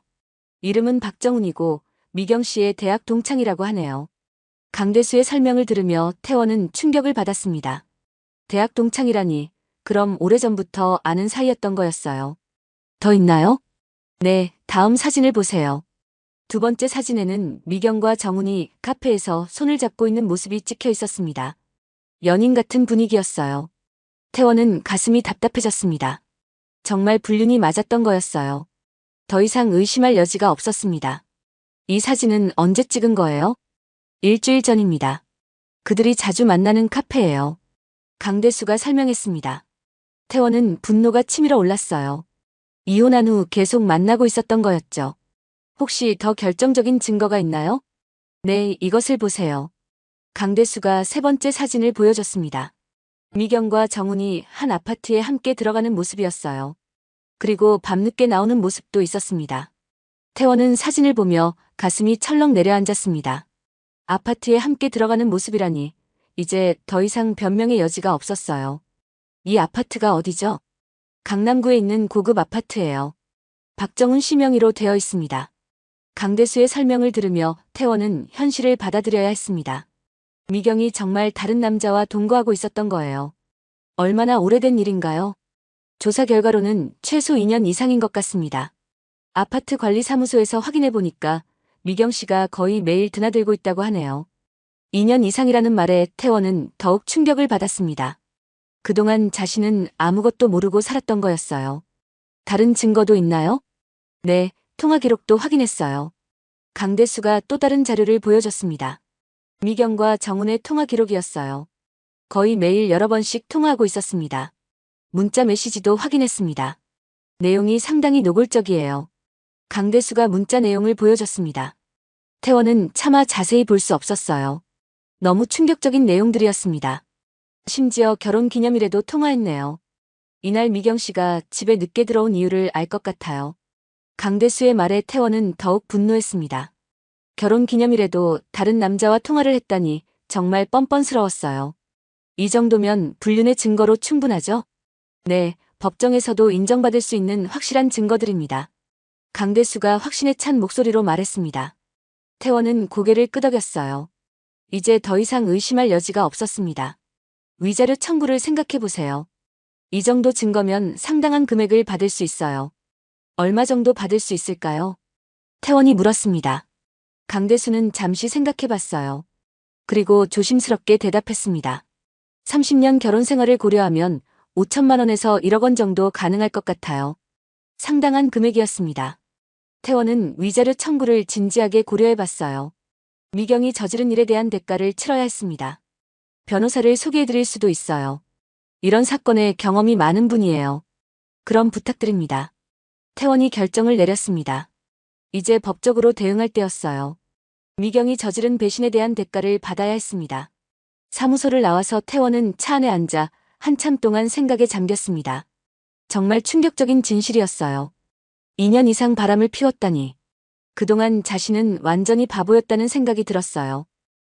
Speaker 1: 이름은 박정훈이고 미경 씨의 대학 동창이라고 하네요. 강대수의 설명을 들으며 태원은 충격을 받았습니다. 대학 동창이라니, 그럼 오래전부터 아는 사이였던 거였어요. 더 있나요? 네, 다음 사진을 보세요. 두 번째 사진에는 미경과 정훈이 카페에서 손을 잡고 있는 모습이 찍혀 있었습니다. 연인 같은 분위기였어요. 태원은 가슴이 답답해졌습니다. 정말 불륜이 맞았던 거였어요. 더 이상 의심할 여지가 없었습니다. 이 사진은 언제 찍은 거예요? 일주일 전입니다. 그들이 자주 만나는 카페예요. 강대수가 설명했습니다. 태원은 분노가 치밀어 올랐어요. 이혼한 후 계속 만나고 있었던 거였죠. 혹시 더 결정적인 증거가 있나요? 네, 이것을 보세요. 강대수가 세 번째 사진을 보여줬습니다. 미경과 정훈이 한 아파트에 함께 들어가는 모습이었어요. 그리고 밤늦게 나오는 모습도 있었습니다. 태원은 사진을 보며 가슴이 철렁 내려앉았습니다. 아파트에 함께 들어가는 모습이라니 이제 더 이상 변명의 여지가 없었어요. 이 아파트가 어디죠? 강남구에 있는 고급 아파트예요. 박정훈 씨 명의로 되어 있습니다. 강대수의 설명을 들으며 태원은 현실을 받아들여야 했습니다. 미경이 정말 다른 남자와 동거하고 있었던 거예요. 얼마나 오래된 일인가요? 조사 결과로는 최소 2년 이상인 것 같습니다. 아파트 관리사무소에서 확인해 보니까 미경 씨가 거의 매일 드나들고 있다고 하네요. 2년 이상이라는 말에 태원은 더욱 충격을 받았습니다. 그동안 자신은 아무것도 모르고 살았던 거였어요. 다른 증거도 있나요? 네, 통화 기록도 확인했어요. 강대수가 또 다른 자료를 보여줬습니다. 미경과 정훈의 통화 기록이었어요. 거의 매일 여러 번씩 통화하고 있었습니다. 문자 메시지도 확인했습니다. 내용이 상당히 노골적이에요. 강대수가 문자 내용을 보여줬습니다. 태원은 차마 자세히 볼 수 없었어요. 너무 충격적인 내용들이었습니다. 심지어 결혼 기념일에도 통화했네요. 이날 미경 씨가 집에 늦게 들어온 이유를 알 것 같아요. 강대수의 말에 태원은 더욱 분노했습니다. 결혼 기념일에도 다른 남자와 통화를 했다니 정말 뻔뻔스러웠어요. 이 정도면 불륜의 증거로 충분하죠? 네, 법정에서도 인정받을 수 있는 확실한 증거들입니다. 강대수가 확신에 찬 목소리로 말했습니다. 태원은 고개를 끄덕였어요. 이제 더 이상 의심할 여지가 없었습니다. 위자료 청구를 생각해보세요. 이 정도 증거면 상당한 금액을 받을 수 있어요. 얼마 정도 받을 수 있을까요? 태원이 물었습니다. 강대수는 잠시 생각해봤어요. 그리고 조심스럽게 대답했습니다. 30년 결혼 생활을 고려하면 5천만 원에서 1억 원 정도 가능할 것 같아요. 상당한 금액이었습니다. 태원은 위자료 청구를 진지하게 고려해봤어요. 미경이 저지른 일에 대한 대가를 치러야 했습니다. 변호사를 소개해드릴 수도 있어요. 이런 사건에 경험이 많은 분이에요. 그럼 부탁드립니다. 태원이 결정을 내렸습니다. 이제 법적으로 대응할 때였어요. 미경이 저지른 배신에 대한 대가를 받아야 했습니다. 사무소를 나와서 태원은 차 안에 앉아 한참 동안 생각에 잠겼습니다. 정말 충격적인 진실이었어요. 2년 이상 바람을 피웠다니. 그동안 자신은 완전히 바보였다는 생각이 들었어요.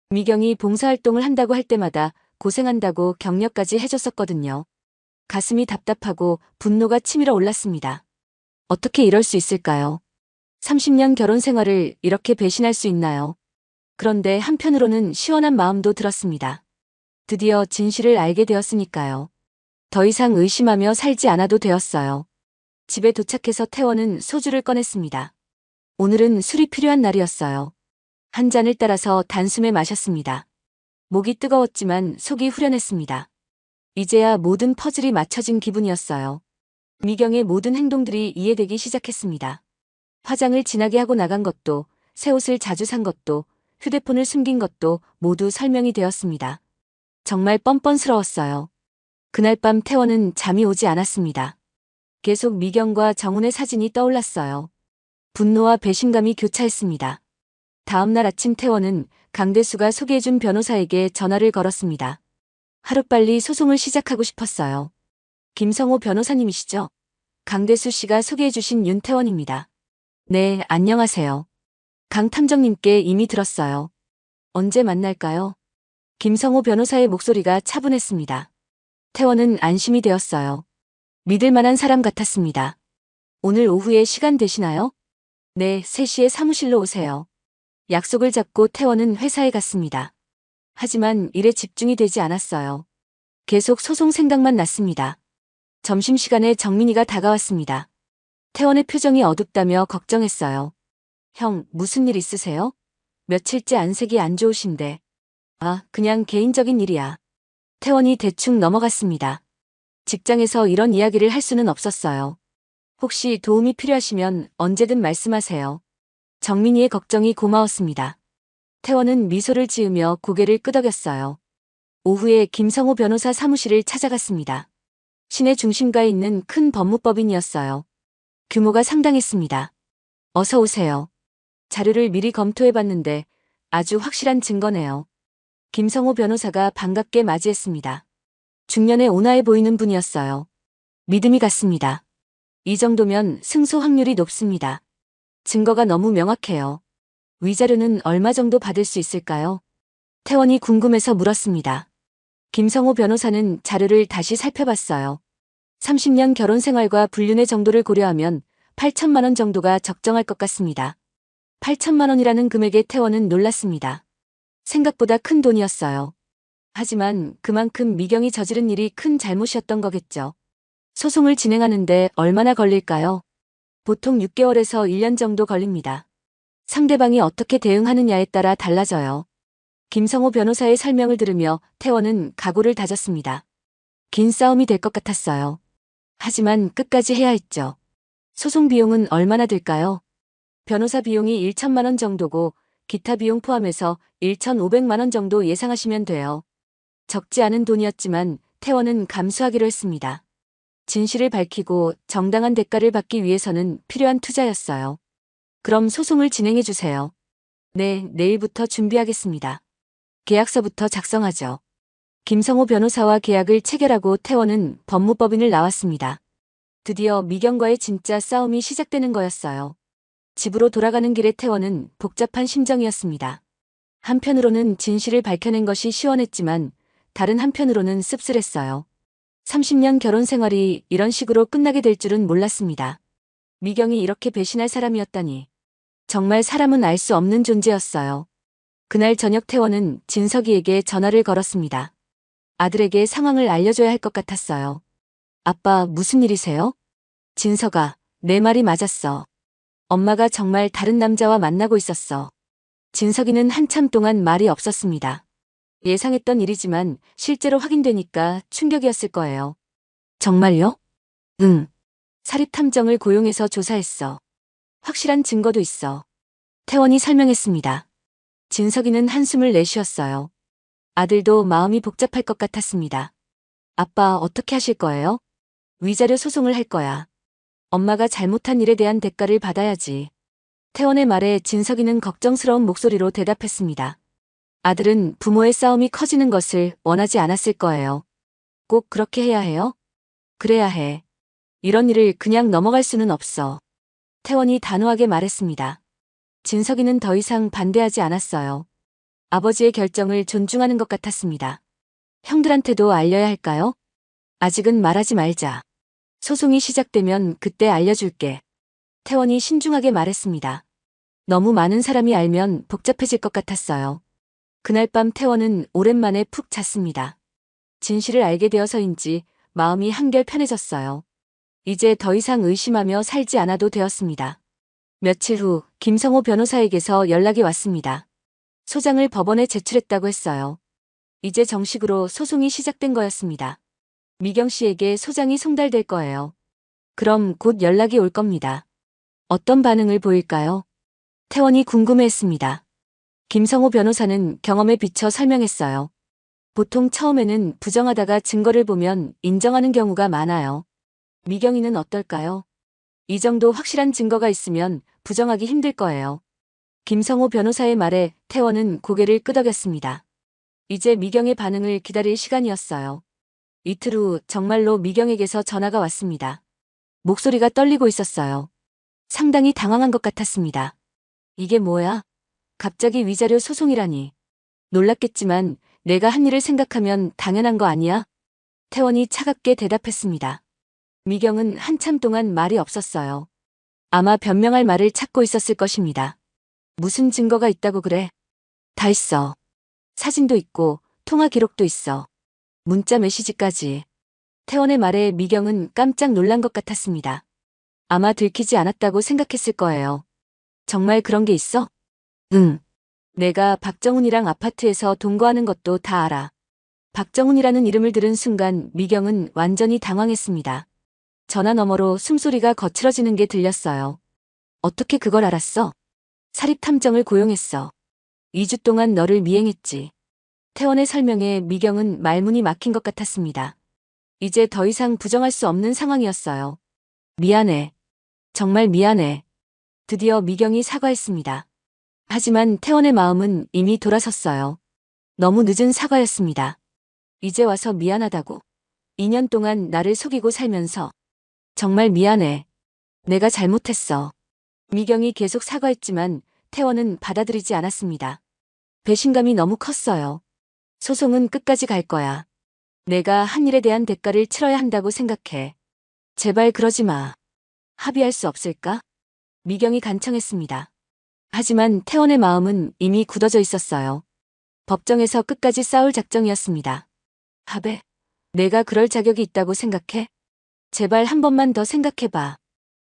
Speaker 1: 미경이 봉사활동을 한다고 할 때마다 고생한다고 격려까지 해줬었거든요. 가슴이 답답하고 분노가 치밀어 올랐습니다. 어떻게 이럴 수 있을까요? 30년 결혼 생활을 이렇게 배신할 수 있나요? 그런데 한편으로는 시원한 마음도 들었습니다. 드디어 진실을 알게 되었으니까요. 더 이상 의심하며 살지 않아도 되었어요. 집에 도착해서 태원은 소주를 꺼냈습니다. 오늘은 술이 필요한 날이었어요. 한 잔을 따라서 단숨에 마셨습니다. 목이 뜨거웠지만 속이 후련했습니다. 이제야 모든 퍼즐이 맞춰진 기분이었어요. 미경의 모든 행동들이 이해되기 시작했습니다. 화장을 진하게 하고 나간 것도, 새 옷을 자주 산 것도, 휴대폰을 숨긴 것도 모두 설명이 되었습니다. 정말 뻔뻔스러웠어요. 그날 밤 태원은 잠이 오지 않았습니다. 계속 미경과 정훈의 사진이 떠올랐어요. 분노와 배신감이 교차했습니다. 다음날 아침 태원은 강대수가 소개해준 변호사에게 전화를 걸었습니다. 하루빨리 소송을 시작하고 싶었어요. 김성호 변호사님이시죠? 강대수 씨가 소개해주신 윤태원입니다. 네, 안녕하세요. 강 탐정님께 이미 들었어요. 언제 만날까요? 김성호 변호사의 목소리가 차분했습니다. 태원은 안심이 되었어요. 믿을 만한 사람 같았습니다. 오늘 오후에 시간 되시나요? 네, 3시에 사무실로 오세요. 약속을 잡고 태원은 회사에 갔습니다. 하지만 일에 집중이 되지 않았어요. 계속 소송 생각만 났습니다. 점심시간에 정민이가 다가왔습니다. 태원의 표정이 어둡다며 걱정했어요. 형, 무슨 일 있으세요? 며칠째 안색이 안 좋으신데. 아, 그냥 개인적인 일이야. 태원이 대충 넘어갔습니다. 직장에서 이런 이야기를 할 수는 없었어요. 혹시 도움이 필요하시면 언제든 말씀하세요. 정민이의 걱정이 고마웠습니다. 태원은 미소를 지으며 고개를 끄덕였어요. 오후에 김성호 변호사 사무실을 찾아갔습니다. 시내 중심가에 있는 큰 법무법인이었어요. 규모가 상당했습니다. 어서 오세요. 자료를 미리 검토해봤는데 아주 확실한 증거네요. 김성호 변호사가 반갑게 맞이했습니다. 중년에 온화해 보이는 분이었어요. 믿음이 갔습니다. 이 정도면 승소 확률이 높습니다. 증거가 너무 명확해요. 위자료는 얼마 정도 받을 수 있을까요? 태원이 궁금해서 물었습니다. 김성호 변호사는 자료를 다시 살펴봤어요. 30년 결혼 생활과 불륜의 정도를 고려하면 8천만 원 정도가 적정할 것 같습니다. 8천만 원이라는 금액에 태원은 놀랐습니다. 생각보다 큰 돈이었어요. 하지만 그만큼 미경이 저지른 일이 큰 잘못이었던 거겠죠. 소송을 진행하는데 얼마나 걸릴까요? 보통 6개월에서 1년 정도 걸립니다. 상대방이 어떻게 대응하느냐에 따라 달라져요. 김성호 변호사의 설명을 들으며 태원은 각오를 다졌습니다. 긴 싸움이 될 것 같았어요. 하지만 끝까지 해야 했죠. 소송 비용은 얼마나 들까요? 변호사 비용이 1천만 원 정도고 기타 비용 포함해서 1,500만 원 정도 예상하시면 돼요. 적지 않은 돈이었지만 태원은 감수하기로 했습니다. 진실을 밝히고 정당한 대가를 받기 위해서는 필요한 투자였어요. 그럼 소송을 진행해 주세요. 네, 내일부터 준비하겠습니다. 계약서부터 작성하죠. 김성호 변호사와 계약을 체결하고 태원은 법무법인을 나왔습니다. 드디어 미경과의 진짜 싸움이 시작되는 거였어요. 집으로 돌아가는 길에 태원은 복잡한 심정이었습니다. 한편으로는 진실을 밝혀낸 것이 시원했지만 다른 한편으로는 씁쓸했어요. 30년 결혼 생활이 이런 식으로 끝나게 될 줄은 몰랐습니다. 미경이 이렇게 배신할 사람이었다니. 정말 사람은 알 수 없는 존재였어요. 그날 저녁 태원은 진석이에게 전화를 걸었습니다. 아들에게 상황을 알려줘야 할 것 같았어요. 아빠, 무슨 일이세요? 진석아, 내 말이 맞았어. 엄마가 정말 다른 남자와 만나고 있었어. 진석이는 한참 동안 말이 없었습니다. 예상했던 일이지만 실제로 확인되니까 충격이었을 거예요. 정말요? 응. 사립탐정을 고용해서 조사했어. 확실한 증거도 있어. 태원이 설명했습니다. 진석이는 한숨을 내쉬었어요. 아들도 마음이 복잡할 것 같았습니다. 아빠, 어떻게 하실 거예요? 위자료 소송을 할 거야. 엄마가 잘못한 일에 대한 대가를 받아야지. 태원의 말에 진석이는 걱정스러운 목소리로 대답했습니다. 아들은 부모의 싸움이 커지는 것을 원하지 않았을 거예요. 꼭 그렇게 해야 해요? 그래야 해. 이런 일을 그냥 넘어갈 수는 없어. 태원이 단호하게 말했습니다. 진석이는 더 이상 반대하지 않았어요. 아버지의 결정을 존중하는 것 같았습니다. 형들한테도 알려야 할까요? 아직은 말하지 말자. 소송이 시작되면 그때 알려줄게. 태원이 신중하게 말했습니다. 너무 많은 사람이 알면 복잡해질 것 같았어요. 그날 밤 태원은 오랜만에 푹 잤습니다. 진실을 알게 되어서인지 마음이 한결 편해졌어요. 이제 더 이상 의심하며 살지 않아도 되었습니다. 며칠 후 김성호 변호사에게서 연락이 왔습니다. 소장을 법원에 제출했다고 했어요. 이제 정식으로 소송이 시작된 거였습니다. 미경 씨에게 소장이 송달될 거예요. 그럼 곧 연락이 올 겁니다. 어떤 반응을 보일까요? 태원이 궁금해했습니다. 김성호 변호사는 경험에 비춰 설명했어요. 보통 처음에는 부정하다가 증거를 보면 인정하는 경우가 많아요. 미경이는 어떨까요? 이 정도 확실한 증거가 있으면 부정하기 힘들 거예요. 김성호 변호사의 말에 태원은 고개를 끄덕였습니다. 이제 미경의 반응을 기다릴 시간이었어요. 이틀 후 정말로 미경에게서 전화가 왔습니다. 목소리가 떨리고 있었어요. 상당히 당황한 것 같았습니다. 이게 뭐야? 갑자기 위자료 소송이라니. 놀랐겠지만 내가 한 일을 생각하면 당연한 거 아니야? 태원이 차갑게 대답했습니다. 미경은 한참 동안 말이 없었어요. 아마 변명할 말을 찾고 있었을 것입니다. 무슨 증거가 있다고 그래? 다 있어. 사진도 있고 통화 기록도 있어. 문자 메시지까지. 태원의 말에 미경은 깜짝 놀란 것 같았습니다. 아마 들키지 않았다고 생각했을 거예요. 정말 그런 게 있어? 응. 내가 박정훈이랑 아파트에서 동거하는 것도 다 알아. 박정훈이라는 이름을 들은 순간 미경은 완전히 당황했습니다. 전화 너머로 숨소리가 거칠어지는 게 들렸어요. 어떻게 그걸 알았어? 사립탐정을 고용했어. 2주 동안 너를 미행했지. 태원의 설명에 미경은 말문이 막힌 것 같았습니다. 이제 더 이상 부정할 수 없는 상황이었어요. 미안해. 정말 미안해. 드디어 미경이 사과했습니다. 하지만 태원의 마음은 이미 돌아섰어요. 너무 늦은 사과였습니다. 이제 와서 미안하다고. 2년 동안 나를 속이고 살면서. 정말 미안해. 내가 잘못했어. 미경이 계속 사과했지만 태원은 받아들이지 않았습니다. 배신감이 너무 컸어요. 소송은 끝까지 갈 거야. 내가 한 일에 대한 대가를 치러야 한다고 생각해. 제발 그러지 마. 합의할 수 없을까? 미경이 간청했습니다. 하지만 태원의 마음은 이미 굳어져 있었어요. 법정에서 끝까지 싸울 작정이었습니다. 합의? 내가 그럴 자격이 있다고 생각해? 제발 한 번만 더 생각해봐.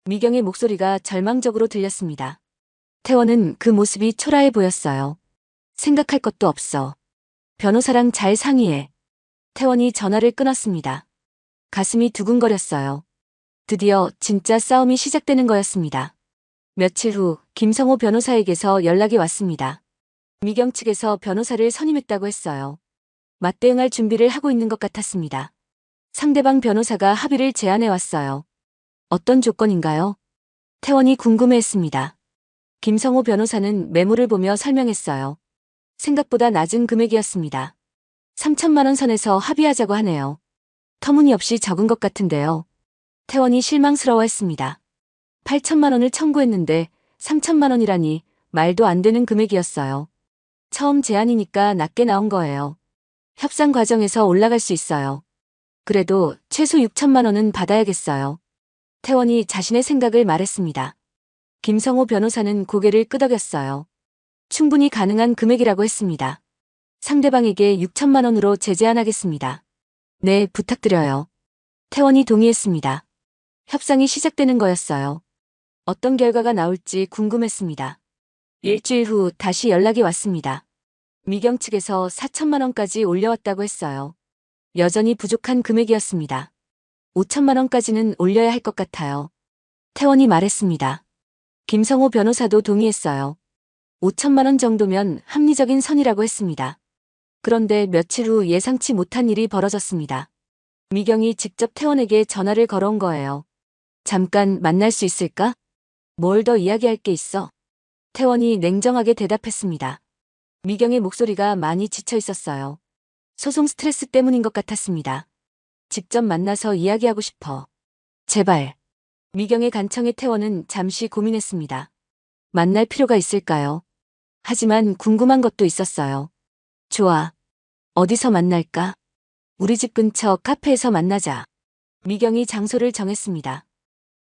Speaker 1: 미경의 목소리가 절망적으로 들렸습니다. 태원은 그 모습이 초라해 보였어요. 생각할 것도 없어. 변호사랑 잘 상의해. 태원이 전화를 끊었습니다. 가슴이 두근거렸어요. 드디어 진짜 싸움이 시작되는 거였습니다. 며칠 후 김성호 변호사에게서 연락이 왔습니다. 미경 측에서 변호사를 선임했다고 했어요. 맞대응할 준비를 하고 있는 것 같았습니다. 상대방 변호사가 합의를 제안해 왔어요. 어떤 조건인가요? 태원이 궁금해했습니다. 김성호 변호사는 메모를 보며 설명했어요. 생각보다 낮은 금액이었습니다. 3천만 원 선에서 합의하자고 하네요. 터무니없이 적은 것 같은데요. 태원이 실망스러워했습니다. 8천만 원을 청구했는데 3천만 원이라니 말도 안 되는 금액이었어요. 처음 제안이니까 낮게 나온 거예요. 협상 과정에서 올라갈 수 있어요. 그래도 최소 6천만 원은 받아야겠어요. 태원이 자신의 생각을 말했습니다. 김성호 변호사는 고개를 끄덕였어요. 충분히 가능한 금액이라고 했습니다. 상대방에게 6천만 원으로 제재안하겠습니다. 네, 부탁드려요. 태원이 동의했습니다. 협상이 시작되는 거였어요. 어떤 결과가 나올지 궁금했습니다. 일주일 후 다시 연락이 왔습니다. 미경 측에서 4천만 원까지 올려왔다고 했어요. 여전히 부족한 금액이었습니다. 5천만 원까지는 올려야 할 것 같아요. 태원이 말했습니다. 김성호 변호사도 동의했어요. 5천만 원 정도면 합리적인 선이라고 했습니다. 그런데 며칠 후 예상치 못한 일이 벌어졌습니다. 미경이 직접 태원에게 전화를 걸어온 거예요. 잠깐 만날 수 있을까? 뭘 더 이야기할 게 있어? 태원이 냉정하게 대답했습니다. 미경의 목소리가 많이 지쳐 있었어요. 소송 스트레스 때문인 것 같았습니다. 직접 만나서 이야기하고 싶어. 제발. 미경의 간청에 태원은 잠시 고민했습니다. 만날 필요가 있을까요? 하지만 궁금한 것도 있었어요. 좋아. 어디서 만날까? 우리 집 근처 카페에서 만나자. 미경이 장소를 정했습니다.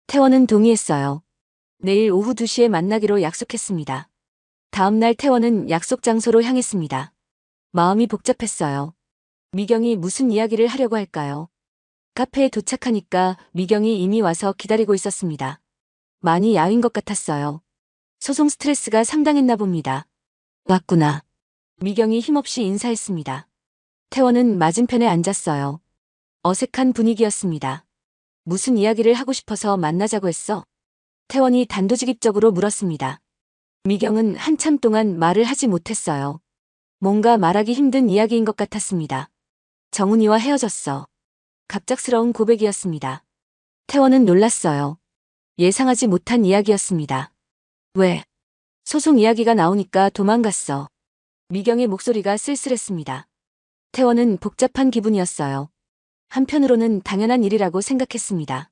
Speaker 1: 태원은 동의했어요. 내일 오후 2시에 만나기로 약속했습니다. 다음 날 태원은 약속 장소로 향했습니다. 마음이 복잡했어요. 미경이 무슨 이야기를 하려고 할까요? 카페에 도착하니까 미경이 이미 와서 기다리고 있었습니다. 많이 야윈 것 같았어요. 소송 스트레스가 상당했나 봅니다. 왔구나. 미경이 힘없이 인사했습니다. 태원은 맞은편에 앉았어요. 어색한 분위기였습니다. 무슨 이야기를 하고 싶어서 만나자고 했어? 태원이 단도직입적으로 물었습니다. 미경은 한참 동안 말을 하지 못했어요. 뭔가 말하기 힘든 이야기인 것 같았습니다. 정훈이와 헤어졌어. 갑작스러운 고백이었습니다. 태원은 놀랐어요. 예상하지 못한 이야기였습니다. 왜? 소송 이야기가 나오니까 도망갔어. 미경의 목소리가 쓸쓸했습니다. 태원은 복잡한 기분이었어요. 한편으로는 당연한 일이라고 생각했습니다.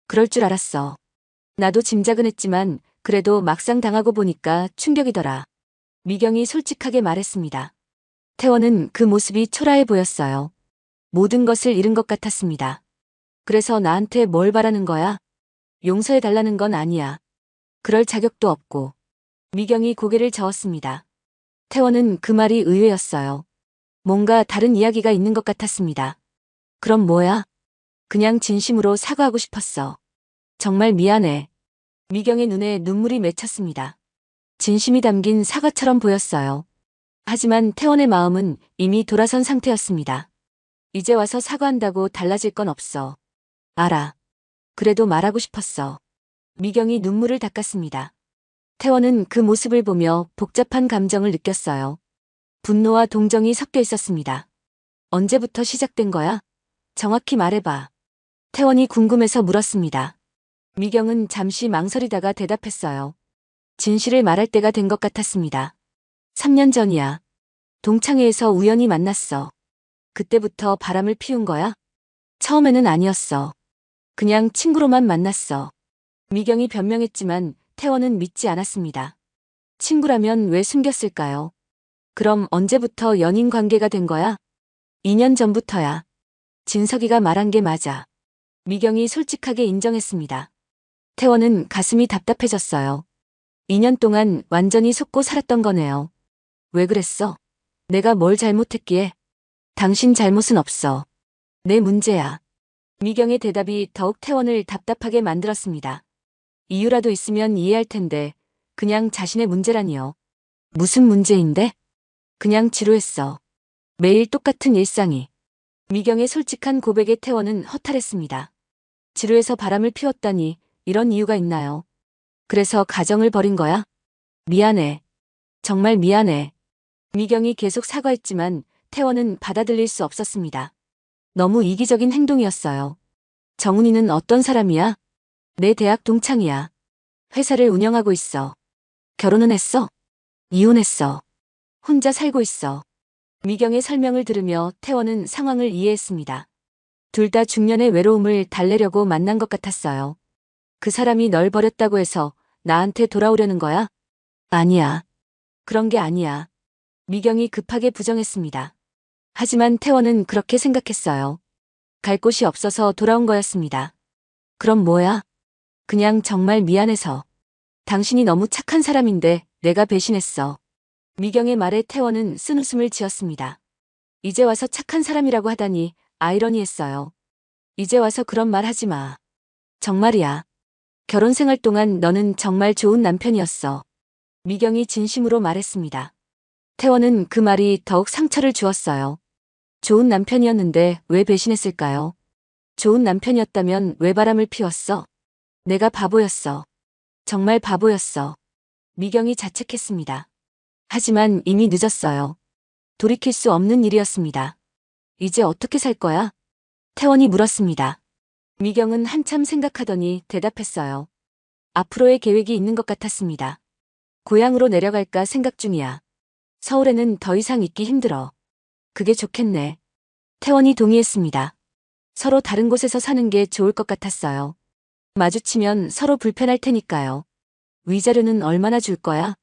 Speaker 1: 그럴 줄 알았어. 나도 짐작은 했지만 그래도 막상 당하고 보니까 충격이더라. 미경이 솔직하게 말했습니다. 태원은 그 모습이 초라해 보였어요. 모든 것을 잃은 것 같았습니다. 그래서 나한테 뭘 바라는 거야? 용서해 달라는 건 아니야. 그럴 자격도 없고. 미경이 고개를 저었습니다. 태원은 그 말이 의외였어요. 뭔가 다른 이야기가 있는 것 같았습니다. 그럼 뭐야? 그냥 진심으로 사과하고 싶었어. 정말 미안해. 미경의 눈에 눈물이 맺혔습니다. 진심이 담긴 사과처럼 보였어요. 하지만 태원의 마음은 이미 돌아선 상태였습니다. 이제 와서 사과한다고 달라질 건 없어. 알아. 그래도 말하고 싶었어. 미경이 눈물을 닦았습니다. 태원은 그 모습을 보며 복잡한 감정을 느꼈어요. 분노와 동정이 섞여 있었습니다. 언제부터 시작된 거야? 정확히 말해봐. 태원이 궁금해서 물었습니다. 미경은 잠시 망설이다가 대답했어요. 진실을 말할 때가 된 것 같았습니다. 3년 전이야. 동창회에서 우연히 만났어. 그때부터 바람을 피운 거야? 처음에는 아니었어. 그냥 친구로만 만났어. 미경이 변명했지만 태원은 믿지 않았습니다. 친구라면 왜 숨겼을까요? 그럼 언제부터 연인 관계가 된 거야? 2년 전부터야. 진석이가 말한 게 맞아. 미경이 솔직하게 인정했습니다. 태원은 가슴이 답답해졌어요. 2년 동안 완전히 속고 살았던 거네요. 왜 그랬어? 내가 뭘 잘못했기에? 당신 잘못은 없어. 내 문제야. 미경의 대답이 더욱 태원을 답답하게 만들었습니다. 이유라도 있으면 이해할 텐데 그냥 자신의 문제라니요. 무슨 문제인데? 그냥 지루했어. 매일 똑같은 일상이. 미경의 솔직한 고백에 태원은 허탈했습니다. 지루해서 바람을 피웠다니 이런 이유가 있나요? 그래서 가정을 버린 거야? 미안해. 정말 미안해. 미경이 계속 사과했지만 태원은 받아들일 수 없었습니다. 너무 이기적인 행동이었어요. 정훈이는 어떤 사람이야? 내 대학 동창이야. 회사를 운영하고 있어. 결혼은 했어? 이혼했어. 혼자 살고 있어. 미경의 설명을 들으며 태원은 상황을 이해했습니다. 둘 다 중년의 외로움을 달래려고 만난 것 같았어요. 그 사람이 널 버렸다고 해서 나한테 돌아오려는 거야? 아니야. 그런 게 아니야. 미경이 급하게 부정했습니다. 하지만 태원은 그렇게 생각했어요. 갈 곳이 없어서 돌아온 거였습니다. 그럼 뭐야? 그냥 정말 미안해서. 당신이 너무 착한 사람인데 내가 배신했어. 미경의 말에 태원은 쓴웃음을 지었습니다. 이제 와서 착한 사람이라고 하다니 아이러니했어요. 이제 와서 그런 말 하지 마. 정말이야. 결혼 생활 동안 너는 정말 좋은 남편이었어. 미경이 진심으로 말했습니다. 태원은 그 말이 더욱 상처를 주었어요. 좋은 남편이었는데 왜 배신했을까요? 좋은 남편이었다면 왜 바람을 피웠어? 내가 바보였어. 정말 바보였어. 미경이 자책했습니다. 하지만 이미 늦었어요. 돌이킬 수 없는 일이었습니다. 이제 어떻게 살 거야? 태원이 물었습니다. 미경은 한참 생각하더니 대답했어요. 앞으로의 계획이 있는 것 같았습니다. 고향으로 내려갈까 생각 중이야. 서울에는 더 이상 있기 힘들어. 그게 좋겠네. 태원이 동의했습니다. 서로 다른 곳에서 사는 게 좋을 것 같았어요. 마주치면 서로 불편할 테니까요. 위자료는 얼마나 줄 거야?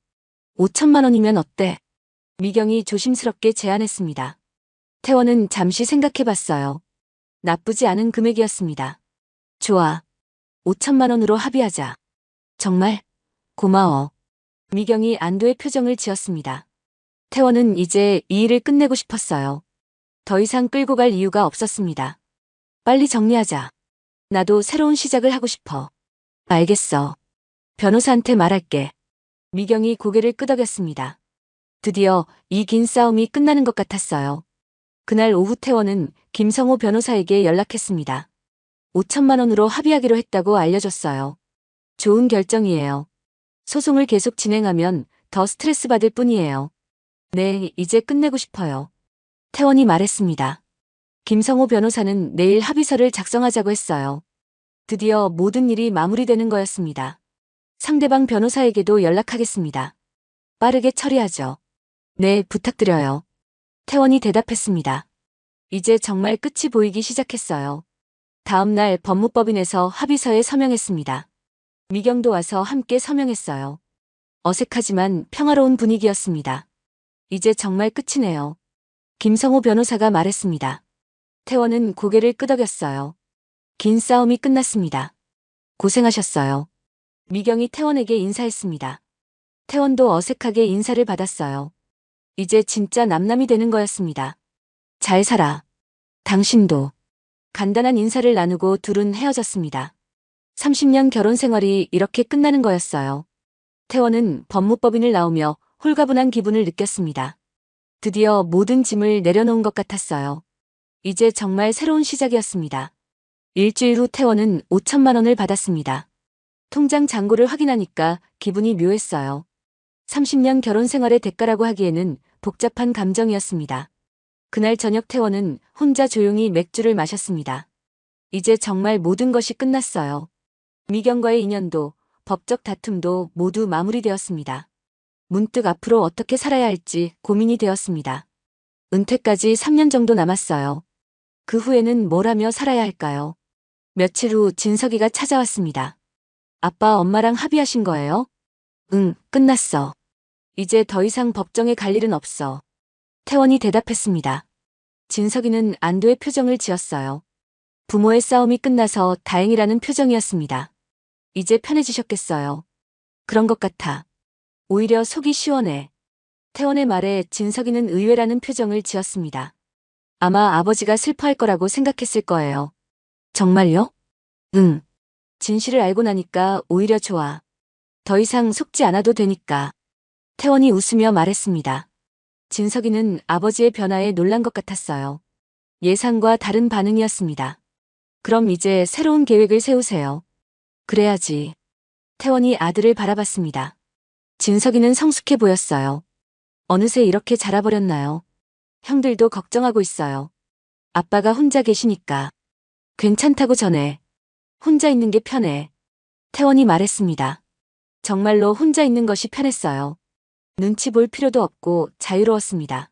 Speaker 1: 5천만 원이면 어때? 미경이 조심스럽게 제안했습니다. 태원은 잠시 생각해봤어요. 나쁘지 않은 금액이었습니다. 좋아. 5천만 원으로 합의하자. 정말? 고마워. 미경이 안도의 표정을 지었습니다. 태원은 이제 이 일을 끝내고 싶었어요. 더 이상 끌고 갈 이유가 없었습니다. 빨리 정리하자. 나도 새로운 시작을 하고 싶어. 알겠어. 변호사한테 말할게. 미경이 고개를 끄덕였습니다. 드디어 이 긴 싸움이 끝나는 것 같았어요. 그날 오후 태원은 김성호 변호사에게 연락했습니다. 5천만 원으로 합의하기로 했다고 알려줬어요. 좋은 결정이에요. 소송을 계속 진행하면 더 스트레스 받을 뿐이에요. 네, 이제 끝내고 싶어요. 태원이 말했습니다. 김성호 변호사는 내일 합의서를 작성하자고 했어요. 드디어 모든 일이 마무리되는 거였습니다. 상대방 변호사에게도 연락하겠습니다. 빠르게 처리하죠. 네, 부탁드려요. 태원이 대답했습니다. 이제 정말 끝이 보이기 시작했어요. 다음 날 법무법인에서 합의서에 서명했습니다. 미경도 와서 함께 서명했어요. 어색하지만 평화로운 분위기였습니다. 이제 정말 끝이네요. 김성호 변호사가 말했습니다. 태원은 고개를 끄덕였어요. 긴 싸움이 끝났습니다. 고생하셨어요. 미경이 태원에게 인사했습니다. 태원도 어색하게 인사를 받았어요. 이제 진짜 남남이 되는 거였습니다. 잘 살아. 당신도. 간단한 인사를 나누고 둘은 헤어졌습니다. 30년 결혼 생활이 이렇게 끝나는 거였어요. 태원은 법무법인을 나오며 홀가분한 기분을 느꼈습니다. 드디어 모든 짐을 내려놓은 것 같았어요. 이제 정말 새로운 시작이었습니다. 일주일 후 태원은 5천만 원을 받았습니다. 통장 잔고를 확인하니까 기분이 묘했어요. 30년 결혼 생활의 대가라고 하기에는 복잡한 감정이었습니다. 그날 저녁 태원은 혼자 조용히 맥주를 마셨습니다. 이제 정말 모든 것이 끝났어요. 미경과의 인연도, 법적 다툼도 모두 마무리되었습니다. 문득 앞으로 어떻게 살아야 할지 고민이 되었습니다. 은퇴까지 3년 정도 남았어요. 그 후에는 뭘 하며 살아야 할까요? 며칠 후 진석이가 찾아왔습니다. 아빠, 엄마랑 합의하신 거예요? 응, 끝났어. 이제 더 이상 법정에 갈 일은 없어. 태원이 대답했습니다. 진석이는 안도의 표정을 지었어요. 부모의 싸움이 끝나서 다행이라는 표정이었습니다. 이제 편해지셨겠어요. 그런 것 같아. 오히려 속이 시원해. 태원의 말에 진석이는 의외라는 표정을 지었습니다. 아마 아버지가 슬퍼할 거라고 생각했을 거예요. 정말요? 응. 진실을 알고 나니까 오히려 좋아. 더 이상 속지 않아도 되니까. 태원이 웃으며 말했습니다. 진석이는 아버지의 변화에 놀란 것 같았어요. 예상과 다른 반응이었습니다. 그럼 이제 새로운 계획을 세우세요. 그래야지. 태원이 아들을 바라봤습니다. 진석이는 성숙해 보였어요. 어느새 이렇게 자라버렸나요? 형들도 걱정하고 있어요. 아빠가 혼자 계시니까. 괜찮다고 전해. 혼자 있는 게 편해. 태원이 말했습니다. 정말로 혼자 있는 것이 편했어요. 눈치 볼 필요도 없고 자유로웠습니다.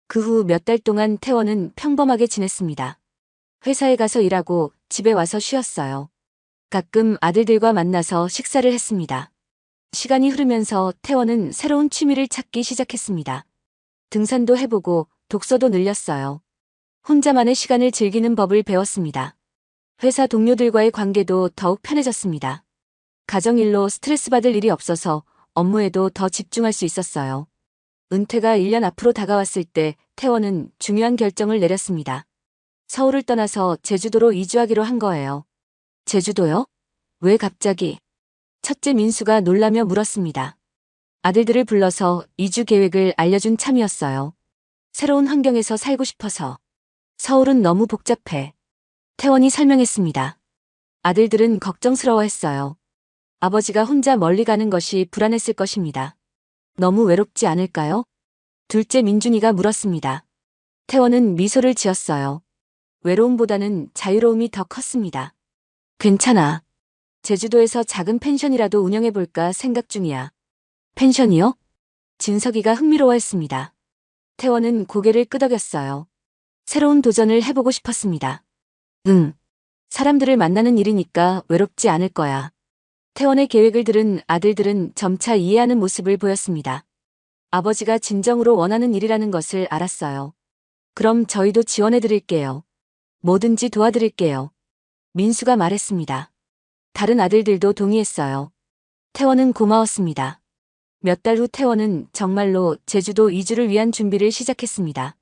Speaker 1: 그 후 몇 달 동안 태원은 평범하게 지냈습니다. 회사에 가서 일하고 집에 와서 쉬었어요. 가끔 아들들과 만나서 식사를 했습니다. 시간이 흐르면서 태원은 새로운 취미를 찾기 시작했습니다. 등산도 해보고 독서도 늘렸어요. 혼자만의 시간을 즐기는 법을 배웠습니다. 회사 동료들과의 관계도 더욱 편해졌습니다. 가정일로 스트레스 받을 일이 없어서 업무에도 더 집중할 수 있었어요. 은퇴가 1년 앞으로 다가왔을 때 태원은 중요한 결정을 내렸습니다. 서울을 떠나서 제주도로 이주하기로 한 거예요. 제주도요? 왜 갑자기? 첫째 민수가 놀라며 물었습니다. 아들들을 불러서 이주 계획을 알려준 참이었어요. 새로운 환경에서 살고 싶어서. 서울은 너무 복잡해. 태원이 설명했습니다. 아들들은 걱정스러워했어요. 아버지가 혼자 멀리 가는 것이 불안했을 것입니다. 너무 외롭지 않을까요? 둘째 민준이가 물었습니다. 태원은 미소를 지었어요. 외로움보다는 자유로움이 더 컸습니다. 괜찮아. 제주도에서 작은 펜션이라도 운영해볼까 생각 중이야. 펜션이요? 진석이가 흥미로워했습니다. 태원은 고개를 끄덕였어요. 새로운 도전을 해보고 싶었습니다. 응. 사람들을 만나는 일이니까 외롭지 않을 거야. 태원의 계획을 들은 아들들은 점차 이해하는 모습을 보였습니다. 아버지가 진정으로 원하는 일이라는 것을 알았어요. 그럼 저희도 지원해드릴게요. 뭐든지 도와드릴게요. 민수가 말했습니다. 다른 아들들도 동의했어요. 태원은 고마웠습니다. 몇 달 후 태원은 정말로 제주도 이주를 위한 준비를 시작했습니다.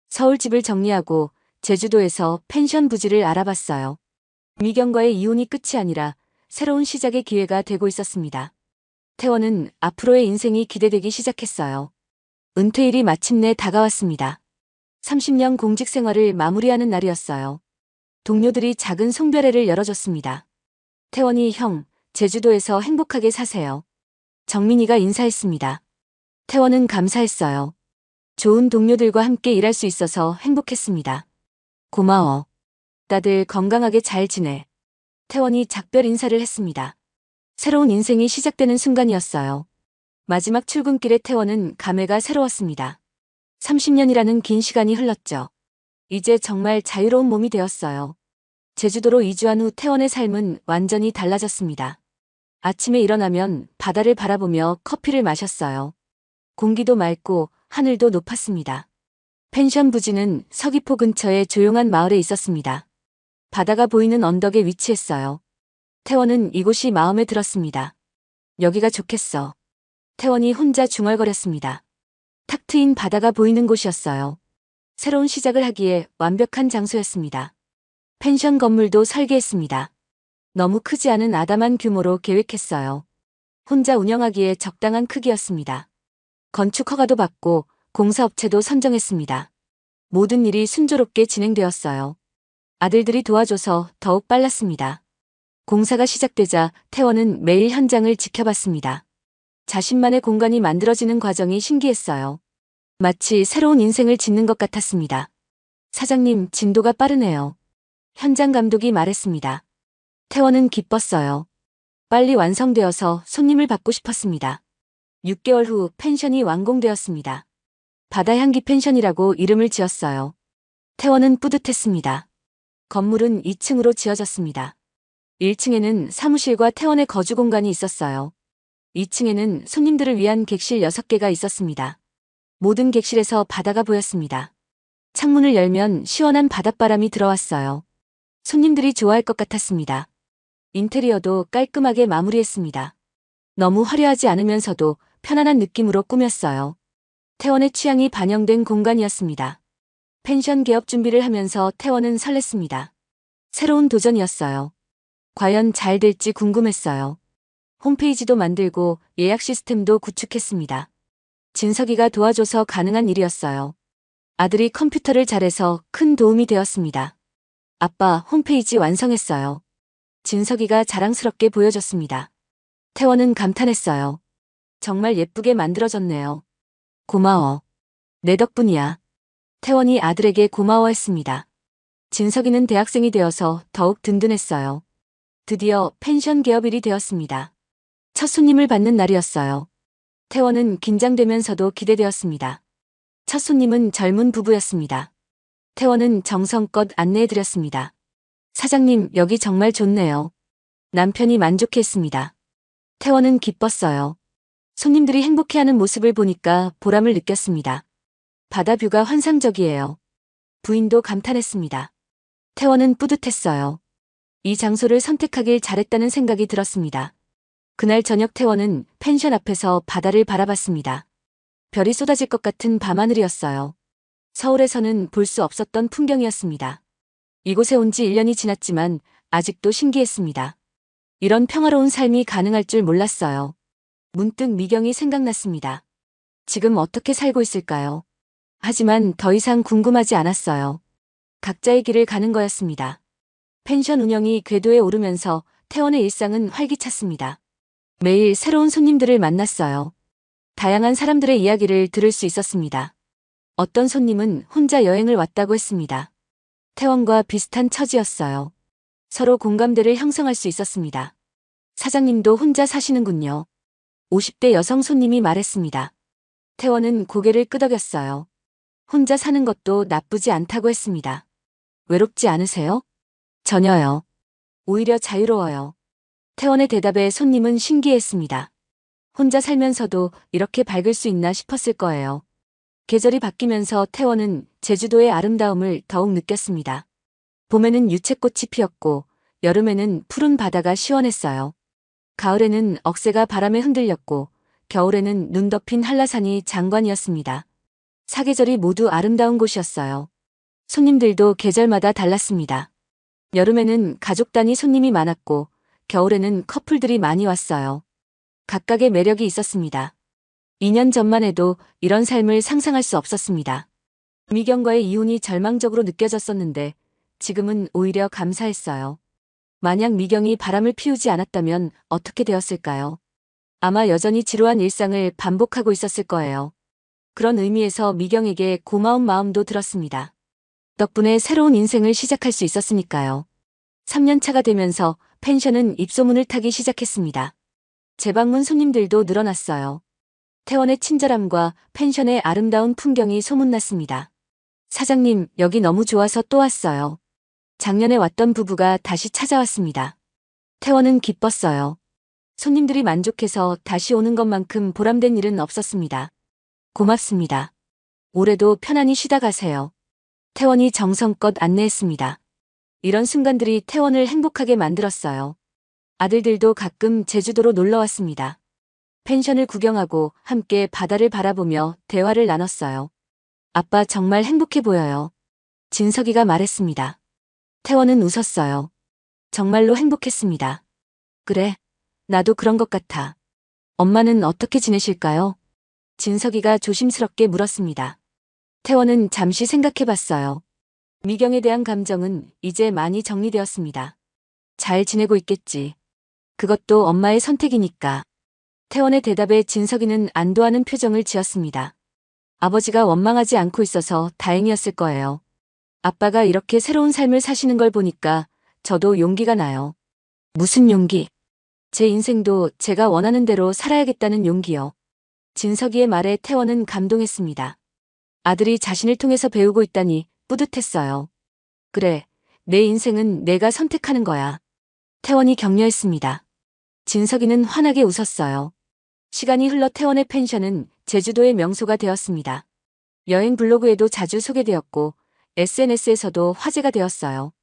Speaker 1: 서울집을 정리하고 제주도에서 펜션 부지를 알아봤어요. 미경과의 이혼이 끝이 아니라 새로운 시작의 기회가 되고 있었습니다. 태원은 앞으로의 인생이 기대되기 시작했어요. 은퇴일이 마침내 다가왔습니다. 30년 공직 생활을 마무리하는 날이었어요. 동료들이 작은 송별회를 열어줬습니다. 태원이 형, 제주도에서 행복하게 사세요. 정민이가 인사했습니다. 태원은 감사했어요. 좋은 동료들과 함께 일할 수 있어서 행복했습니다. 고마워. 다들 건강하게 잘 지내. 태원이 작별 인사를 했습니다. 새로운 인생이 시작되는 순간이었어요. 마지막 출근길에 태원은 감회가 새로웠습니다. 30년이라는 긴 시간이 흘렀죠. 이제 정말 자유로운 몸이 되었어요. 제주도로 이주한 후 태원의 삶은 완전히 달라졌습니다. 아침에 일어나면 바다를 바라보며 커피를 마셨어요. 공기도 맑고 하늘도 높았습니다. 펜션 부지는 서귀포 근처의 조용한 마을에 있었습니다. 바다가 보이는 언덕에 위치했어요. 태원은 이곳이 마음에 들었습니다. 여기가 좋겠어. 태원이 혼자 중얼거렸습니다. 탁 트인 바다가 보이는 곳이었어요. 새로운 시작을 하기에 완벽한 장소였습니다. 펜션 건물도 설계했습니다. 너무 크지 않은 아담한 규모로 계획했어요. 혼자 운영하기에 적당한 크기였습니다. 건축 허가도 받고 공사업체도 선정했습니다. 모든 일이 순조롭게 진행되었어요. 아들들이 도와줘서 더욱 빨랐습니다. 공사가 시작되자 태원은 매일 현장을 지켜봤습니다. 자신만의 공간이 만들어지는 과정이 신기했어요. 마치 새로운 인생을 짓는 것 같았습니다. 사장님, 진도가 빠르네요. 현장 감독이 말했습니다. 태원은 기뻤어요. 빨리 완성되어서 손님을 받고 싶었습니다. 6개월 후 펜션이 완공되었습니다. 바다향기 펜션이라고 이름을 지었어요. 태원은 뿌듯했습니다. 건물은 2층으로 지어졌습니다. 1층에는 사무실과 태원의 거주 공간이 있었어요. 2층에는 손님들을 위한 객실 6개가 있었습니다. 모든 객실에서 바다가 보였습니다. 창문을 열면 시원한 바닷바람이 들어왔어요. 손님들이 좋아할 것 같았습니다. 인테리어도 깔끔하게 마무리했습니다. 너무 화려하지 않으면서도 편안한 느낌으로 꾸몄어요. 태원의 취향이 반영된 공간이었습니다. 펜션 개업 준비를 하면서 태원은 설렜습니다. 새로운 도전이었어요. 과연 잘 될지 궁금했어요. 홈페이지도 만들고 예약 시스템도 구축했습니다. 진석이가 도와줘서 가능한 일이었어요. 아들이 컴퓨터를 잘해서 큰 도움이 되었습니다. 아빠, 홈페이지 완성했어요. 진석이가 자랑스럽게 보여줬습니다. 태원은 감탄했어요. 정말 예쁘게 만들어졌네요. 고마워. 내 덕분이야. 태원이 아들에게 고마워했습니다. 진석이는 대학생이 되어서 더욱 든든했어요. 드디어 펜션 개업일이 되었습니다. 첫 손님을 받는 날이었어요. 태원은 긴장되면서도 기대되었습니다. 첫 손님은 젊은 부부였습니다. 태원은 정성껏 안내해드렸습니다. 사장님, 여기 정말 좋네요. 남편이 만족했습니다. 태원은 기뻤어요. 손님들이 행복해하는 모습을 보니까 보람을 느꼈습니다. 바다 뷰가 환상적이에요. 부인도 감탄했습니다. 태원은 뿌듯했어요. 이 장소를 선택하길 잘했다는 생각이 들었습니다. 그날 저녁 태원은 펜션 앞에서 바다를 바라봤습니다. 별이 쏟아질 것 같은 밤하늘이었어요. 서울에서는 볼 수 없었던 풍경이었습니다. 이곳에 온 지 1년이 지났지만 아직도 신기했습니다. 이런 평화로운 삶이 가능할 줄 몰랐어요. 문득 미경이 생각났습니다. 지금 어떻게 살고 있을까요? 하지만 더 이상 궁금하지 않았어요. 각자의 길을 가는 거였습니다. 펜션 운영이 궤도에 오르면서 태원의 일상은 활기찼습니다. 매일 새로운 손님들을 만났어요. 다양한 사람들의 이야기를 들을 수 있었습니다. 어떤 손님은 혼자 여행을 왔다고 했습니다. 태원과 비슷한 처지였어요. 서로 공감대를 형성할 수 있었습니다. 사장님도 혼자 사시는군요. 50대 여성 손님이 말했습니다. 태원은 고개를 끄덕였어요. 혼자 사는 것도 나쁘지 않다고 했습니다. 외롭지 않으세요? 전혀요. 오히려 자유로워요. 태원의 대답에 손님은 신기했습니다. 혼자 살면서도 이렇게 밝을 수 있나 싶었을 거예요. 계절이 바뀌면서 태원은 제주도의 아름다움을 더욱 느꼈습니다. 봄에는 유채꽃이 피었고 여름에는 푸른 바다가 시원했어요. 가을에는 억새가 바람에 흔들렸고 겨울에는 눈 덮인 한라산이 장관이었습니다. 사계절이 모두 아름다운 곳이었어요. 손님들도 계절마다 달랐습니다. 여름에는 가족 단위 손님이 많았고 겨울에는 커플들이 많이 왔어요. 각각의 매력이 있었습니다. 2년 전만 해도 이런 삶을 상상할 수 없었습니다. 미경과의 이혼이 절망적으로 느껴졌었는데 지금은 오히려 감사했어요. 만약 미경이 바람을 피우지 않았다면 어떻게 되었을까요? 아마 여전히 지루한 일상을 반복하고 있었을 거예요. 그런 의미에서 미경에게 고마운 마음도 들었습니다. 덕분에 새로운 인생을 시작할 수 있었으니까요. 3년 차가 되면서 펜션은 입소문을 타기 시작했습니다. 재방문 손님들도 늘어났어요. 태원의 친절함과 펜션의 아름다운 풍경이 소문났습니다. 사장님, 여기 너무 좋아서 또 왔어요. 작년에 왔던 부부가 다시 찾아왔습니다. 태원은 기뻤어요. 손님들이 만족해서 다시 오는 것만큼 보람된 일은 없었습니다. 고맙습니다. 올해도 편안히 쉬다 가세요. 태원이 정성껏 안내했습니다. 이런 순간들이 태원을 행복하게 만들었어요. 아들들도 가끔 제주도로 놀러 왔습니다. 펜션을 구경하고 함께 바다를 바라보며 대화를 나눴어요. 아빠 정말 행복해 보여요. 진석이가 말했습니다. 태원은 웃었어요. 정말로 행복했습니다. 그래, 나도 그런 것 같아. 엄마는 어떻게 지내실까요? 진석이가 조심스럽게 물었습니다. 태원은 잠시 생각해봤어요. 미경에 대한 감정은 이제 많이 정리되었습니다. 잘 지내고 있겠지. 그것도 엄마의 선택이니까. 태원의 대답에 진석이는 안도하는 표정을 지었습니다. 아버지가 원망하지 않고 있어서 다행이었을 거예요. 아빠가 이렇게 새로운 삶을 사시는 걸 보니까 저도 용기가 나요. 무슨 용기? 제 인생도 제가 원하는 대로 살아야겠다는 용기요. 진석이의 말에 태원은 감동했습니다. 아들이 자신을 통해서 배우고 있다니 뿌듯했어요. 그래, 내 인생은 내가 선택하는 거야. 태원이 격려했습니다. 진석이는 환하게 웃었어요. 시간이 흘러 태원의 펜션은 제주도의 명소가 되었습니다. 여행 블로그에도 자주 소개되었고 SNS에서도 화제가 되었어요.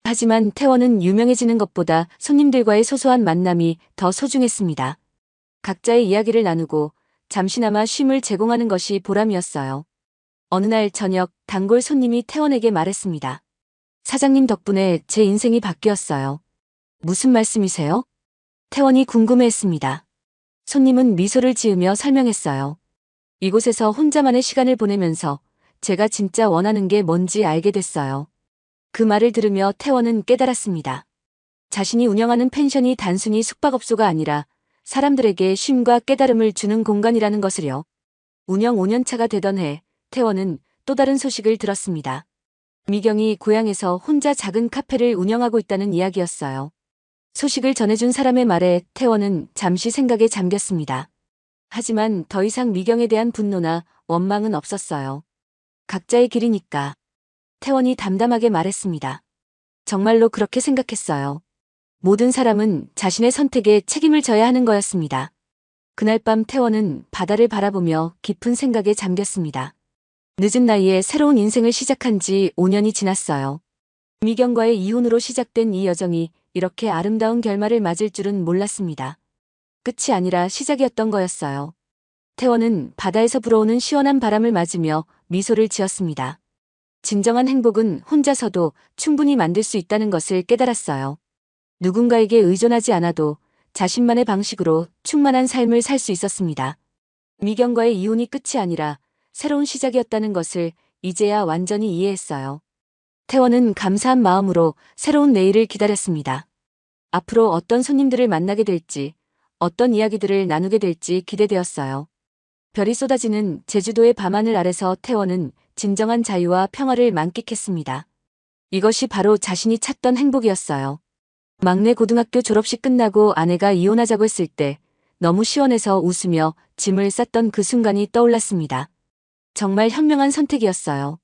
Speaker 1: 하지만 태원은 유명해지는 것보다 손님들과의 소소한 만남이 더 소중했습니다. 각자의 이야기를 나누고 잠시나마 쉼을 제공하는 것이 보람이었어요. 어느 날 저녁 단골 손님이 태원에게 말했습니다. 사장님 덕분에 제 인생이 바뀌었어요. 무슨 말씀이세요? 태원이 궁금해했습니다. 손님은 미소를 지으며 설명했어요. 이곳에서 혼자만의 시간을 보내면서 제가 진짜 원하는 게 뭔지 알게 됐어요. 그 말을 들으며 태원은 깨달았습니다. 자신이 운영하는 펜션이 단순히 숙박업소가 아니라 사람들에게 쉼과 깨달음을 주는 공간이라는 것을요. 운영 5년차가 되던 해 태원은 또 다른 소식을 들었습니다. 미경이 고향에서 혼자 작은 카페를 운영하고 있다는 이야기였어요. 소식을 전해준 사람의 말에 태원은 잠시 생각에 잠겼습니다. 하지만 더 이상 미경에 대한 분노나 원망은 없었어요. 각자의 길이니까. 태원이 담담하게 말했습니다. 정말로 그렇게 생각했어요. 모든 사람은 자신의 선택에 책임을 져야 하는 거였습니다. 그날 밤 태원은 바다를 바라보며 깊은 생각에 잠겼습니다. 늦은 나이에 새로운 인생을 시작한 지 5년이 지났어요. 미경과의 이혼으로 시작된 이 여정이 이렇게 아름다운 결말을 맞을 줄은 몰랐습니다. 끝이 아니라 시작이었던 거였어요. 태원은 바다에서 불어오는 시원한 바람을 맞으며 미소를 지었습니다. 진정한 행복은 혼자서도 충분히 만들 수 있다는 것을 깨달았어요. 누군가에게 의존하지 않아도 자신만의 방식으로 충만한 삶을 살 수 있었습니다. 미경과의 이혼이 끝이 아니라 새로운 시작이었다는 것을 이제야 완전히 이해했어요. 태원은 감사한 마음으로 새로운 내일을 기다렸습니다. 앞으로 어떤 손님들을 만나게 될지, 어떤 이야기들을 나누게 될지 기대되었어요. 별이 쏟아지는 제주도의 밤하늘 아래서 태원은 진정한 자유와 평화를 만끽했습니다. 이것이 바로 자신이 찾던 행복이었어요. 막내 고등학교 졸업식 끝나고 아내가 이혼하자고 했을 때 너무 시원해서 웃으며 짐을 쌌던 그 순간이 떠올랐습니다. 정말 현명한 선택이었어요.